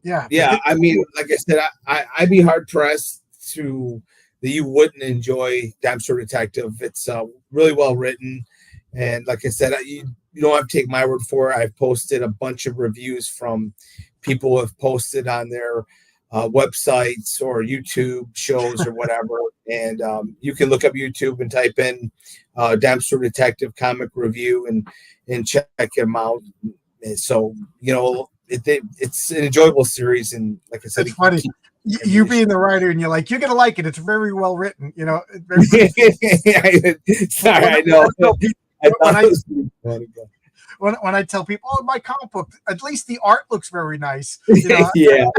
yeah. I mean, like I said, I'd be hard pressed to that you wouldn't enjoy Dime Store Detective. It's really well written, and like I said, you don't have to take my word for it. I've posted a bunch of reviews from people who have posted on their websites or YouTube shows or whatever, and you can look up YouTube and type in Dime Store Detective comic review and check them out. And so it's an enjoyable series, and like I said, it's funny. You being the writer, and you're gonna like it. It's very well written. Very Sorry, I know. When I tell people, "Oh, my comic book," at least the art looks very nice. Yeah.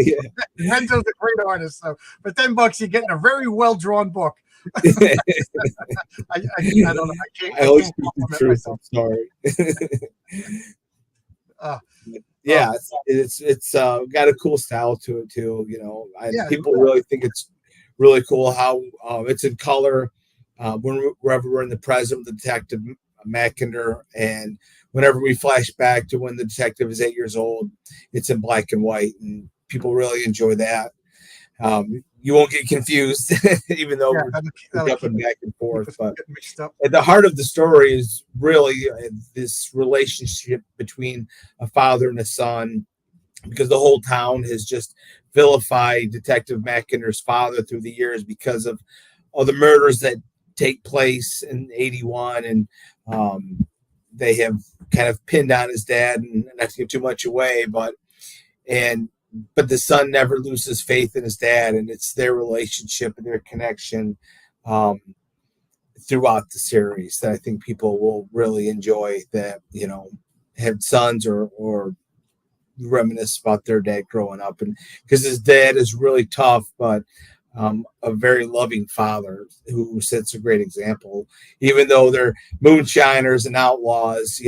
Renzo's a great artist, so for $10, you're getting a very well drawn book. I don't know. I always can't speak the compliment truth. myself. I'm sorry. It's got a cool style to it too. People really think it's really cool how it's in color. Wherever we're in the present with the detective Mackinder, and whenever we flash back to when the detective is 8 years old, it's in black and white, and people really enjoy that. You won't get confused, even though we're jumping back and forth. But at the heart of the story is really this relationship between a father and a son, because the whole town has just vilified Detective Mackinder's father through the years because of all the murders that take place in 81, and they have kind of pinned on his dad, and not to give too much away, but the son never loses faith in his dad, and it's their relationship and their connection throughout the series that I think people will really enjoy, that have sons or reminisce about their dad growing up, and because his dad is really tough, but a very loving father who sets a great example, even though they're moonshiners and outlaws.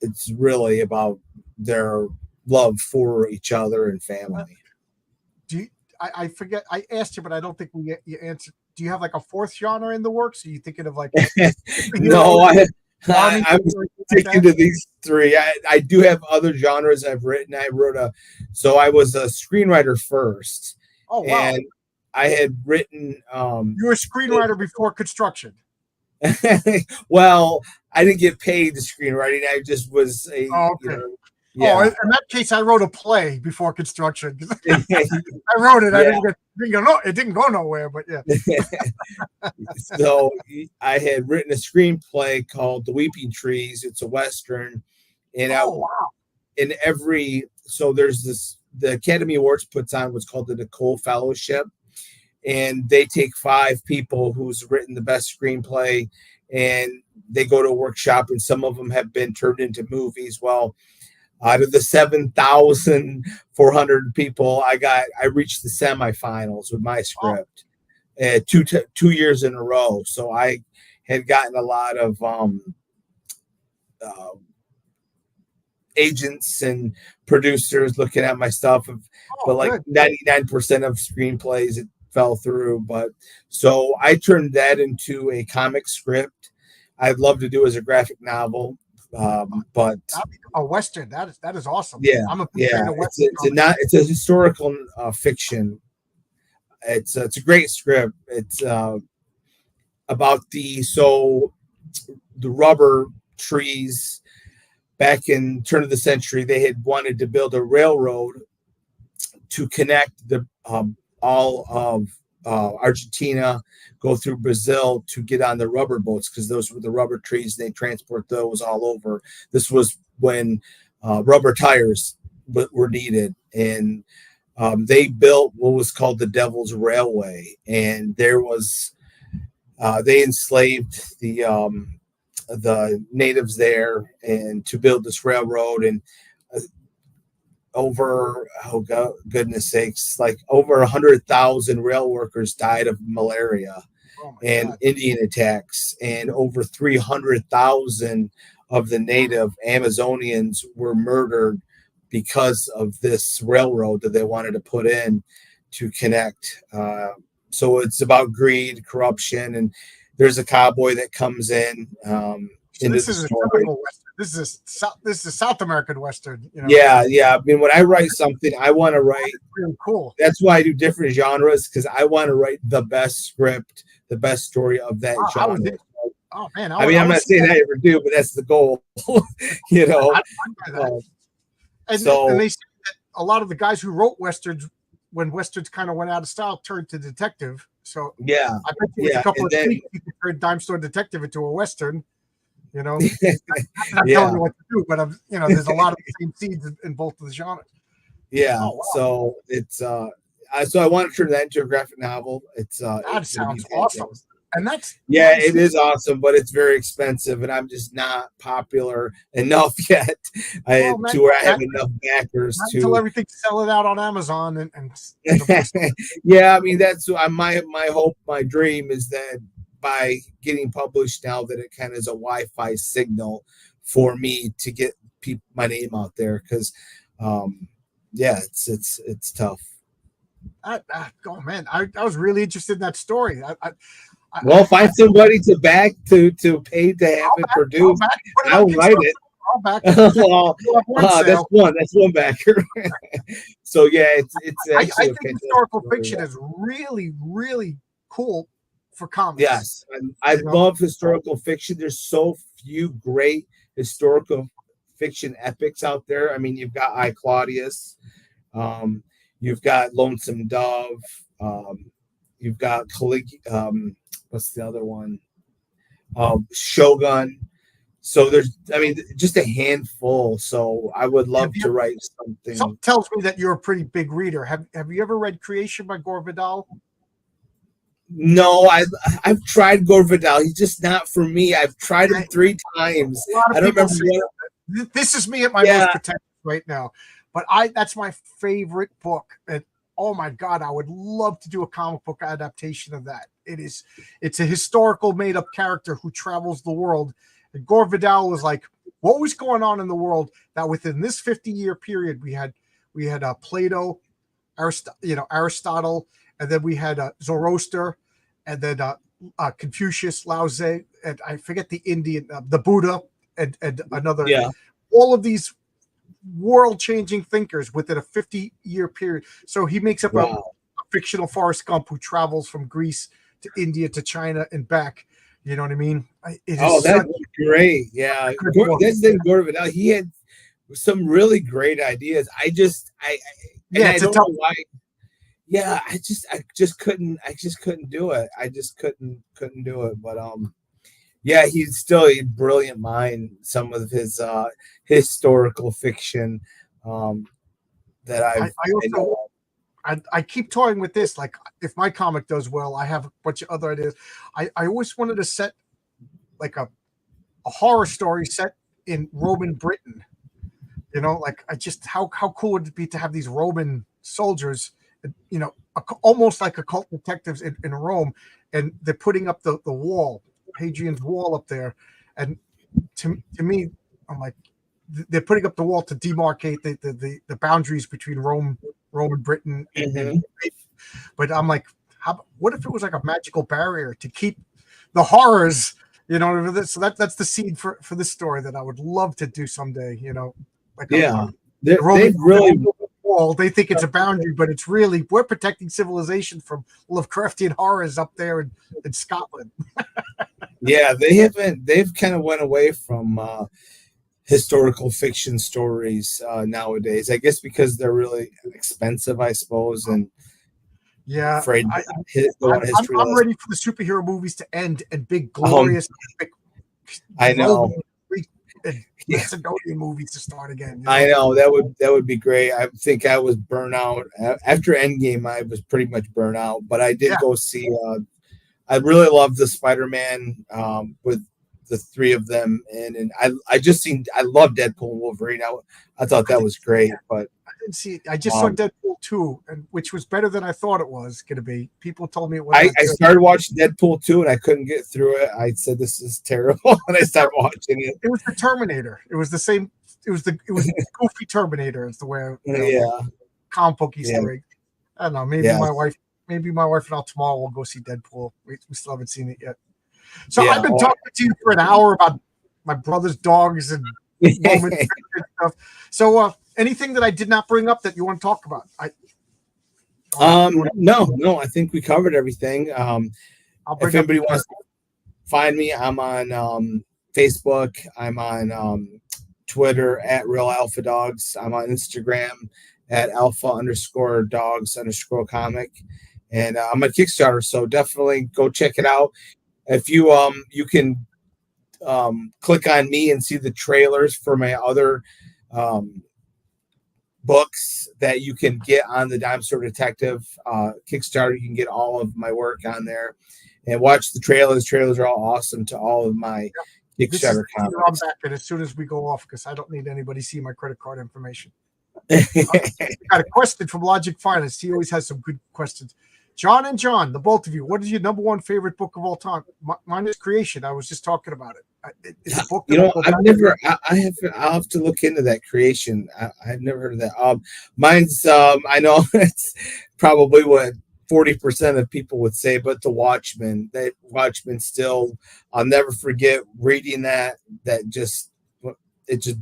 It's really about their love for each other and family. I forget, I asked you, but I don't think you answered. Do you have like a fourth genre in the works? Are you thinking of like no, I'm sticking to these three. I do have other genres I've written. I was a screenwriter first. Oh, wow. And I had written. You were a screenwriter before construction. Well, I didn't get paid the screenwriting. I just was a. Oh, okay. In that case, I wrote a play before construction. I wrote it. Yeah. It didn't go nowhere, but yeah. So I had written a screenplay called The Weeping Trees. It's a Western. And wow. So there's the Academy Awards puts on what's called the Nicole Fellowship, and they take 5 people who's written the best screenplay, and they go to a workshop, and some of them have been turned into movies. Well, Out of the 7,400 people, I reached the semifinals with my script, 2 years in a row. So I had gotten a lot of uh, agents and producers looking at my stuff, but like 99% of screenplays it fell through. But so I turned that into a comic script. I'd love to do as a graphic novel, but a Western. That is awesome. Yeah, I'm a big fan of Western. It's a historical fiction. It's a great script. It's about the rubber trees. Back in turn of the century, they had wanted to build a railroad to connect all of Argentina, go through Brazil to get on the rubber boats, because those were the rubber trees. They transport those all over. This was when rubber tires were needed, and they built what was called the Devil's Railway, and there was they enslaved the natives there, and to build this railroad, and over goodness sakes, like over 100,000 rail workers died of malaria and God. Indian attacks, and over 300,000 of the native Amazonians were murdered because of this railroad that they wanted to put in to connect. So it's about greed, corruption, and there's a cowboy that comes in. This is a typical Western. This is a South American Western. You know? Yeah. I mean, when I write something, I want to write. Really cool. That's why I do different genres, because I want to write the best script, the best story of that genre. Oh man! I'm not saying I ever do, but that's the goal. You know. And they say that a lot of the guys who wrote Westerns, when Westerns kind of went out of style, turned to detective. So yeah, I bet you a couple of tweaks you could turn Dime Store Detective into a Western. You know, I'm telling you what to do, but there's a lot of the same seeds in both of the genres. Yeah. Oh, wow. So it's so I want to turn that into a graphic novel. That sounds awesome. And it is awesome, but it's very expensive, and I'm just not popular enough yet to where I have enough backers to until everything's selling out on Amazon and yeah. I mean, that's my hope, my dream is that by getting published now, that it kind of is a Wi-Fi signal for me to get my name out there, because it's tough. Oh man, I was really interested in that story. Find somebody to pay to have it produced. I'll write it. I'll back that's one backer. So yeah, it's I think historical fiction is really, really cool for comics. Yes, I love historical fiction. There's so few great historical fiction epics out there. I mean, you've got I, Claudius, you've got Lonesome Dove, you've got what's the other one? Shogun. So there's, just a handful. So I would love to write something. Something tells me that you're a pretty big reader. Have you ever read Creation by Gore Vidal? No, I've tried Gore Vidal. He's just not for me. I've tried him 3 times. I don't remember what. This is me at my most protected right now. But that's my favorite book. And oh my God, I would love to do a comic book adaptation of that. It's a historical made up character who travels the world. And Gore Vidal was like, what was going on in the world that within this 50-year period we had Plato, Aristotle, and then we had Zoroaster, and then Confucius, Lao Tse, and I forget the Indian, the Buddha, and another. Yeah. All of these world-changing thinkers within a 50-year period. So he makes up a fictional Forrest Gump who travels from Greece to India to China and back. You know what I mean? That's great. Yeah. Gore Vidal, he had some really great ideas. I don't know why. Yeah, I just couldn't do it. I just couldn't do it. But he's still a brilliant mind. Some of his historical fiction that I keep toying with this. Like, if my comic does well, I have a bunch of other ideas. I always wanted to set like a horror story set in Roman Britain. You know, like I just how cool would it be to have these Roman soldiers, you know, almost like occult detectives in Rome, and they're putting up the wall, Hadrian's wall up there, and to me, I'm like, they're putting up the wall to demarcate the boundaries between Rome and Britain, and but I'm like, what if it was like a magical barrier to keep the horrors? You know, so that's the seed for this story that I would love to do someday. You know, like they've really wall. They think it's a boundary, but it's really we're protecting civilization from Lovecraftian horrors up there in Scotland. Yeah, they haven't. They've kind of went away from historical fiction stories nowadays. I guess because they're really expensive, I suppose, and yeah, afraid I'm ready for the superhero movies to end and big glorious. I know. Macedonian movies to start again. You know? I know that would be great. I think I was burnt out after Endgame. I was pretty much burnt out, but I did go see. I really loved the Spider-Man with the three of them, and I love Deadpool and Wolverine. I thought that was great, but I didn't see it. I just saw Deadpool 2, which was better than I thought it was going to be. People told me it was. I started watching Deadpool 2 and I couldn't get through it. I said this is terrible, and I stopped watching it. It was the Terminator. It was the same. It was goofy Terminator. Is the way. Comic book Easter egg. I don't know. Maybe my wife and I tomorrow will go see Deadpool. We still haven't seen it yet. So I've been talking to you for an hour about my brother's dogs and moments and stuff. So anything that I did not bring up that you want to talk about? No, I think we covered everything. If anybody wants to find me, I'm on Facebook. I'm on Twitter at Real Alpha Dogs. I'm on Instagram at Alpha_Dogs_comic. And I'm on Kickstarter, so definitely go check it out. If you you can click on me and see the trailers for my other books that you can get on the Dime Store Detective Kickstarter. You can get all of my work on there and watch the trailers. Trailers are all awesome to all of my Kickstarter comics. I'm back as soon as we go off because I don't need anybody see my credit card information. I got a question from Logic Finance. He always has some good questions. John and John, the both of you, what is your number one favorite book of all time? Mine is Creation. I was just talking about it. It's a book. I'll have to look into that. Creation. I've never heard of that. Mine's, I know it's probably what 40% of people would say, but The Watchmen. That Watchmen still, I'll never forget reading that. It just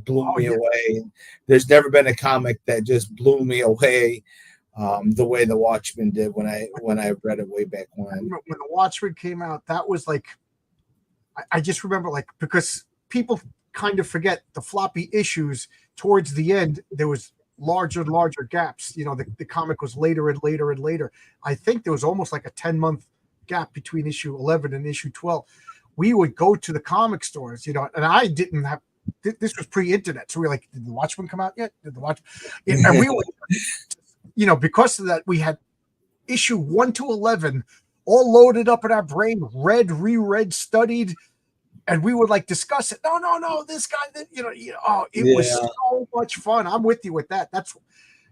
blew me away. There's never been a comic that just blew me away. The way The Watchmen did when I read it way back when The Watchmen came out, that was like, I just remember, like, because people kind of forget the floppy issues towards the end, there was larger and larger gaps. You know, the comic was later and later and later. I think there was almost like a 10-month gap between issue 11 and issue 12. We would go to the comic stores, you know, and I didn't have, this was pre-internet. So we were like, did The Watchmen come out yet? Did The Watchmen? And we would, you know, because of that, we had issue 1 to 11 all loaded up in our brain, reread, studied, and we would like discuss it. No, this guy, it was so much fun. I'm with you with that. That's,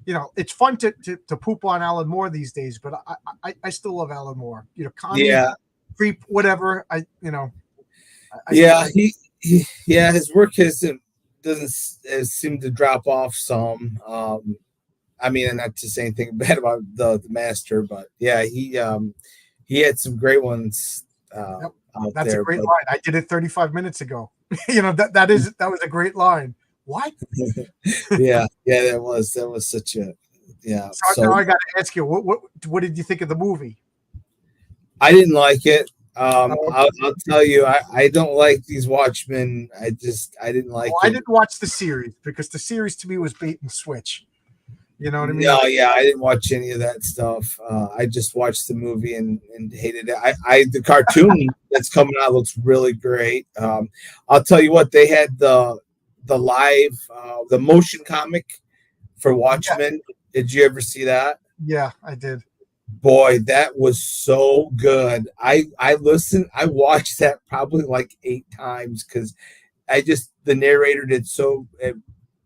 you know, it's fun to poop on Alan Moore these days, but I still love Alan Moore. You know, commie, creep, whatever. His work doesn't seem to drop off some. I mean, not to say anything bad about the master, but yeah, he had some great ones. That's a great line. I did it 35 minutes ago. You know, that was a great line. What? yeah, that was such a So now I got to ask you, what did you think of the movie? I didn't like it. I'll tell you, I don't like these Watchmen. I didn't like it. I didn't watch the series because the series to me was bait and switch. You know what I mean? No, I didn't watch any of that stuff. I just watched the movie and hated it. The cartoon that's coming out looks really great. I'll tell you what, they had the live, the motion comic for Watchmen. Yeah. Did you ever see that? Yeah, I did. Boy, that was so good. I watched that probably like 8 times because the narrator did so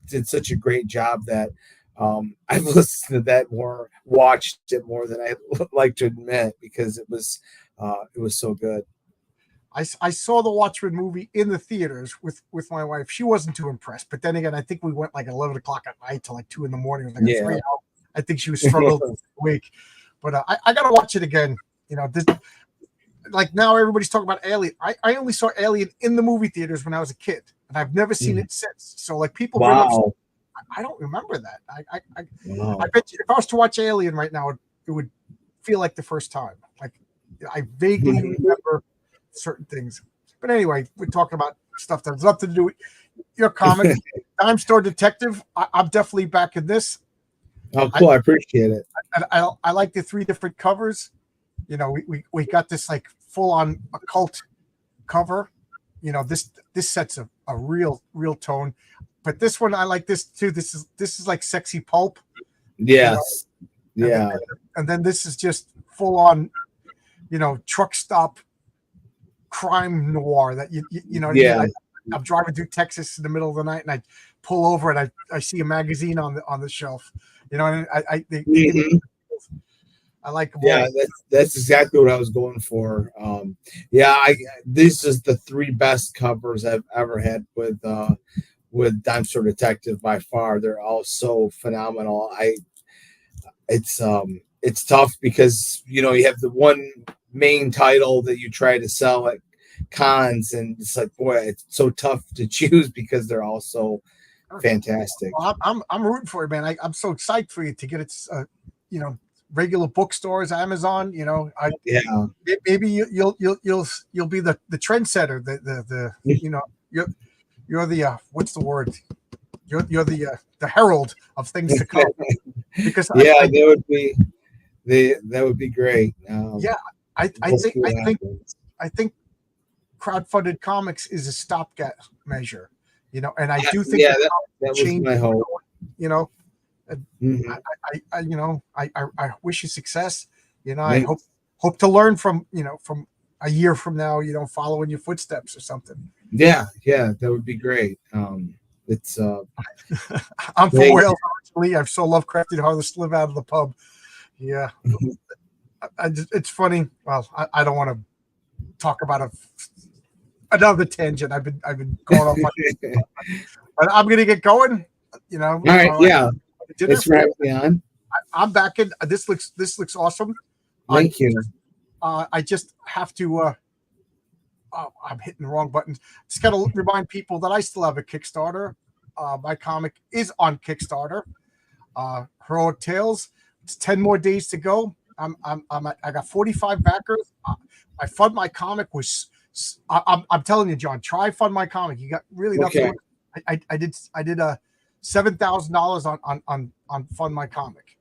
did such a great job that I've listened to that more, watched it more than I like to admit, because it was so good. I saw the Watchmen movie in the theaters with my wife. She wasn't too impressed, but then again, I think we went like 11 o'clock at night till like 2 in the morning. It was like a 3 hour. I think she was struggling this week, but I got to watch it again. This, like now everybody's talking about Alien. I only saw Alien in the movie theaters when I was a kid, and I've never seen it since. So like people bring up stuff, I don't remember that. I bet you if I was to watch Alien right now, it would feel like the first time. Like I vaguely remember certain things. But anyway, we're talking about stuff that has nothing to do with your comic. Dime Store Detective. I'm definitely back in this. Oh, cool! I appreciate it. I like the 3 different covers. We got this like full on occult cover. This sets a real tone. But this one I like this too. This is like sexy pulp. Yes. Yeah. And then this is just full on, truck stop crime noir that you know. Yeah. I'm driving through Texas in the middle of the night and I pull over and I see a magazine on the shelf. And I like them. Yeah, that's exactly what I was going for. This is the 3 best covers I've ever had with Dime Store Detective by far. They're all so phenomenal. It's tough because you have the one main title that you try to sell at cons, and it's like, boy, it's so tough to choose because they're all so fantastic. Well, I'm rooting for you, man. I'm so excited for you to get it. Regular bookstores, Amazon. Maybe you'll be the trendsetter. You're the what's the word? You're the herald of things to come. Because that would be great. I think crowdfunded comics is a stopgap measure, and I do think that was my hope. I wish you success. I hope to learn from a year from now, follow in your footsteps or something. Yeah, that would be great. It's I'm from Wales originally. I've so Lovecrafted hardest to live out of the pub. Yeah. It's funny. Well, I don't want to talk about another tangent. I've been going off but I'm gonna get going. All right, it's right on. I'm back in. This looks awesome. Thank you. I just have to. I'm hitting the wrong buttons. Just got to remind people that I still have a Kickstarter. My comic is on Kickstarter. Heroic Tales. It's 10 more days to go. I got 45 backers. I Fund My Comic was. I'm telling you, John. Try Fund My Comic. You got really nothing. I did $7,000 on Fund My Comic.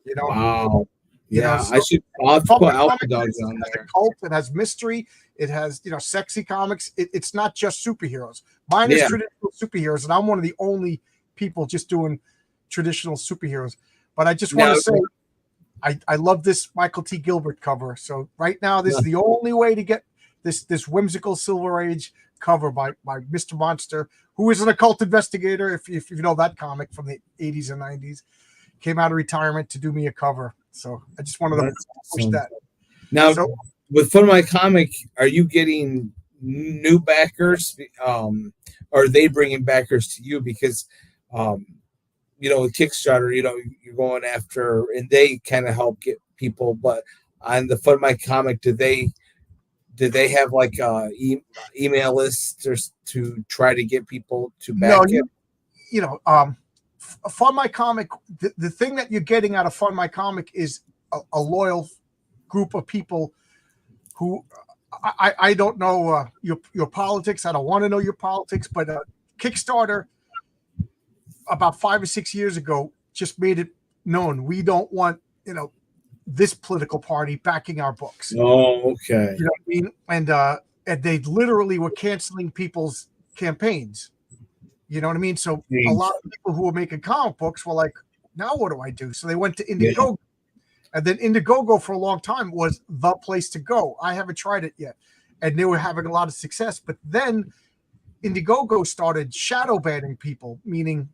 Wow. Yeah, I should. I'll put Alpha Dogs on there. Cult. It has mystery. It has sexy comics. It's not just superheroes. Mine is traditional superheroes, and I'm one of the only people just doing traditional superheroes. But I just want to say, I love this Michael T. Gilbert cover. So right now, this is the only way to get this whimsical Silver Age cover by Mr. Monster, who is an occult investigator. If you know that comic from the 80s and 90s, came out of retirement to do me a cover. So I just wanted to push that. Now, with Fun My Comic, are you getting new backers? Are they bringing backers to you? Because, with Kickstarter, you're going after, and they kind of help get people. But on the Fun My Comic, do they have like email lists to try to get people to back it? Fund My Comic, the thing that you're getting out of Fund My Comic is a loyal group of people who I don't know your politics. I don't want to know your politics, but Kickstarter about 5 or 6 years ago just made it known we don't want this political party backing our books. Oh, okay. You know what I mean? And they literally were canceling people's campaigns. You know what I mean? So a lot of people who were making comic books were like, now what do I do? So they went to Indiegogo. And then Indiegogo for a long time was the place to go. I haven't tried it yet. And they were having a lot of success. But then Indiegogo started shadow banning people, meaning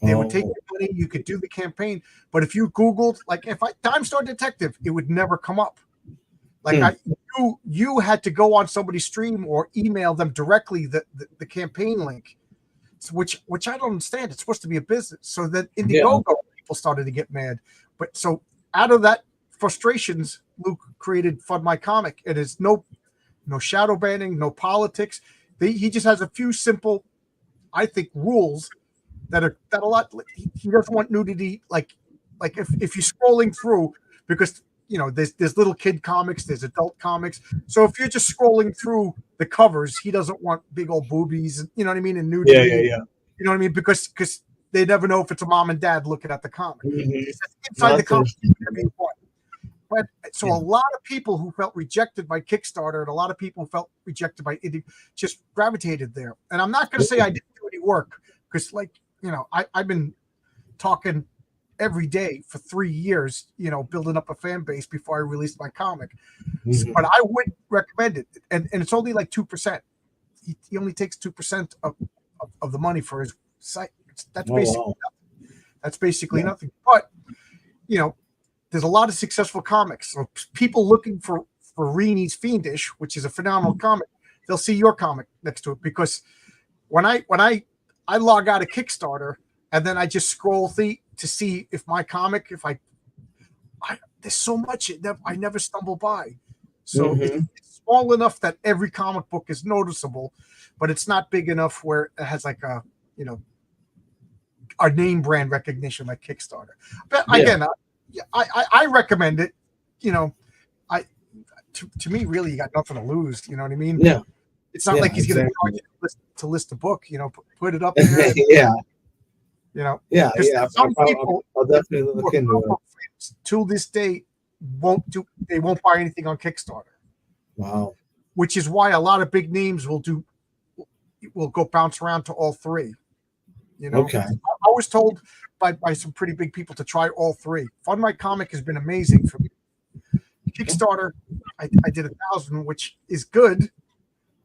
They would take Oh. your money. You could do the campaign, but if you Googled, like if I Dime Store Detective, it would never come up. Like you had to go on somebody's stream or email them directly the campaign link, which I don't understand. It's supposed to be a business. So that Indiegogo people started to get mad. But so out of that frustrations, Luke created Fund My Comic. It is no shadow banning, no politics. He just has a few simple, I think, rules that a lot. He doesn't want nudity. Like if you're scrolling through, because there's little kid comics, there's adult comics. So if you're just scrolling through the covers, he doesn't want big old boobies. You know what I mean? And nudity. Yeah. You know what I mean? Because they never know if it's a mom and dad looking at the comic. Mm-hmm. Inside the comic, but so a lot of people who felt rejected by Kickstarter and a lot of people who felt rejected by Indie just gravitated there. And I'm not going to say I didn't do any work because, I've been talking every day for 3 years, building up a fan base before I released my comic. Mm-hmm. But I would recommend it, and it's only like 2%. He only takes 2% of the money for his site. That's basically nothing. That's basically nothing. But there's a lot of successful comics. So people looking for Reenie's Fiendish, which is a phenomenal comic, they'll see your comic next to it, because when I log out of Kickstarter and then I just scroll to see if my comic, there's so much I never stumble by. So it's small enough that every comic book is noticeable, but it's not big enough where it has like a name brand recognition like Kickstarter. But again, I recommend it. To me, really, you got nothing to lose. You know what I mean? Yeah. It's not like he's going to charge you to list a book. Put it up there. Some people, I'll definitely look into it. To this day, won't buy anything on Kickstarter. Wow. Which is why a lot of big names will go bounce around to all three. Okay. I was told by some pretty big people to try all three. Fund My Comic has been amazing for me. Kickstarter, I did 1,000, which is good,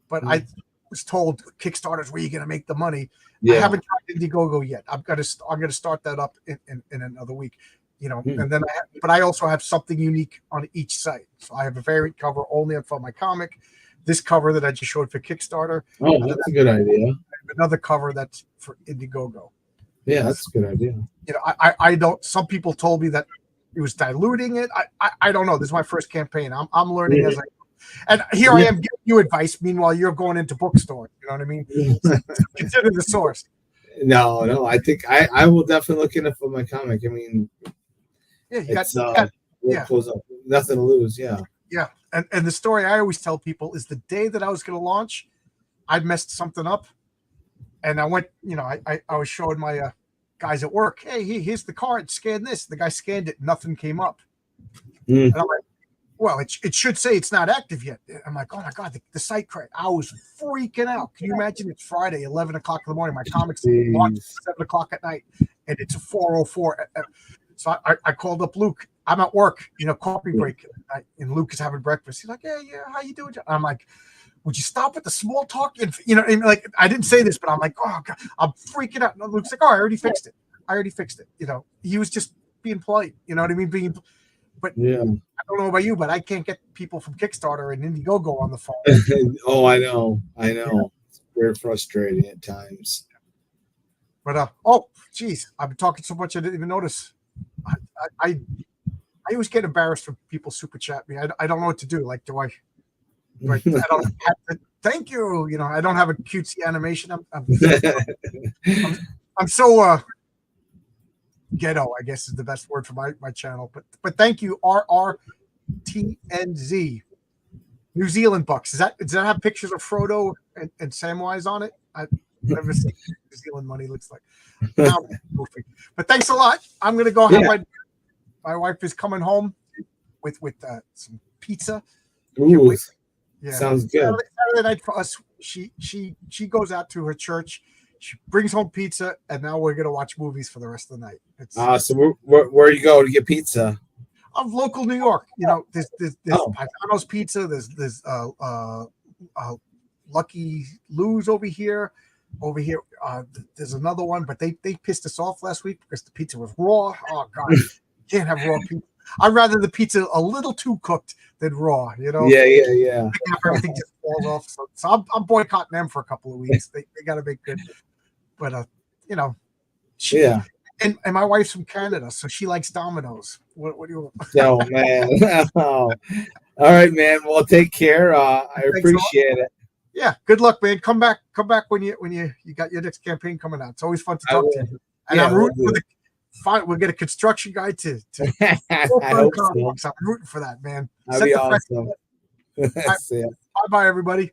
but I was told Kickstarter's where you're going to make the money. I haven't tried Indiegogo yet. I'm going to start that up in another week. And then but I also have something unique on each site. So I have a variant cover only on Fund My Comic. This cover that I just showed for Kickstarter. Oh, that's a good idea. Another cover that's for Indiegogo. Yeah, that's a good idea. I don't. Some people told me that it was diluting it. I don't know. This is my first campaign. I'm learning as I go. And here I am giving you advice. Meanwhile, you're going into bookstores. You know what I mean? Consider the source. No. I think I will definitely look into Fund My Comic. I mean, close up. Nothing to lose. Yeah. Yeah. And the story I always tell people is the day that I was going to launch, I messed something up. And I went, I was showing my guys at work, hey, here's the card, scan this. The guy scanned it, nothing came up. And I'm like, well, it should say it's not active yet. I'm like, oh my God, the site crashed. I was freaking out. Can you imagine? It's Friday, 11 o'clock in the morning. My comics launch at 7 o'clock at night, and it's a 4:04. So I called up Luke. I'm at work, coffee break, and Luke is having breakfast. He's like, yeah, how you doing? I'm like, would you stop with the small talk? And I didn't say this, but I'm like, oh God, I'm freaking out. And Luke's like, oh, I already fixed it. He was just being polite. You know what I mean? But I don't know about you, but I can't get people from Kickstarter and Indiegogo on the phone. Oh, I know. It's very frustrating at times. But geez, I've been talking so much I didn't even notice. I always get embarrassed when people super chat me. I don't know what to do. Like, do I don't have to, thank you. I don't have a cutesy animation. I'm so ghetto, I guess is the best word for my channel. But thank you, RRTNZ. New Zealand bucks. Does that have pictures of Frodo and Samwise on it? I've never seen what New Zealand money looks like. But thanks a lot. I'm gonna go have my wife is coming home with some pizza. Ooh, sounds good. Saturday night for us. She goes out to her church. She brings home pizza, and now we're gonna watch movies for the rest of the night. So where do you go to get pizza? Of local New York, there's Paisano's Pizza. There's Lucky Lou's over here. over here. There's another one, but they pissed us off last week because the pizza was raw. Oh God, can't have raw pizza. I'd rather the pizza a little too cooked than raw. You know. Yeah. Everything just falls off. So I'm boycotting them for a couple of weeks. They got to make good. But you know, Yeah. And my wife's from Canada, so she likes Domino's. What do you? Oh man. Oh. All right, man. Well, take care. I appreciate it. Yeah, good luck, man. Come back when you got your next campaign coming out. It's always fun to talk to you. And Yeah, I'm rooting for we'll get a construction guy to I hope so. I'm rooting for that, man. That'd be awesome. Bye bye, everybody.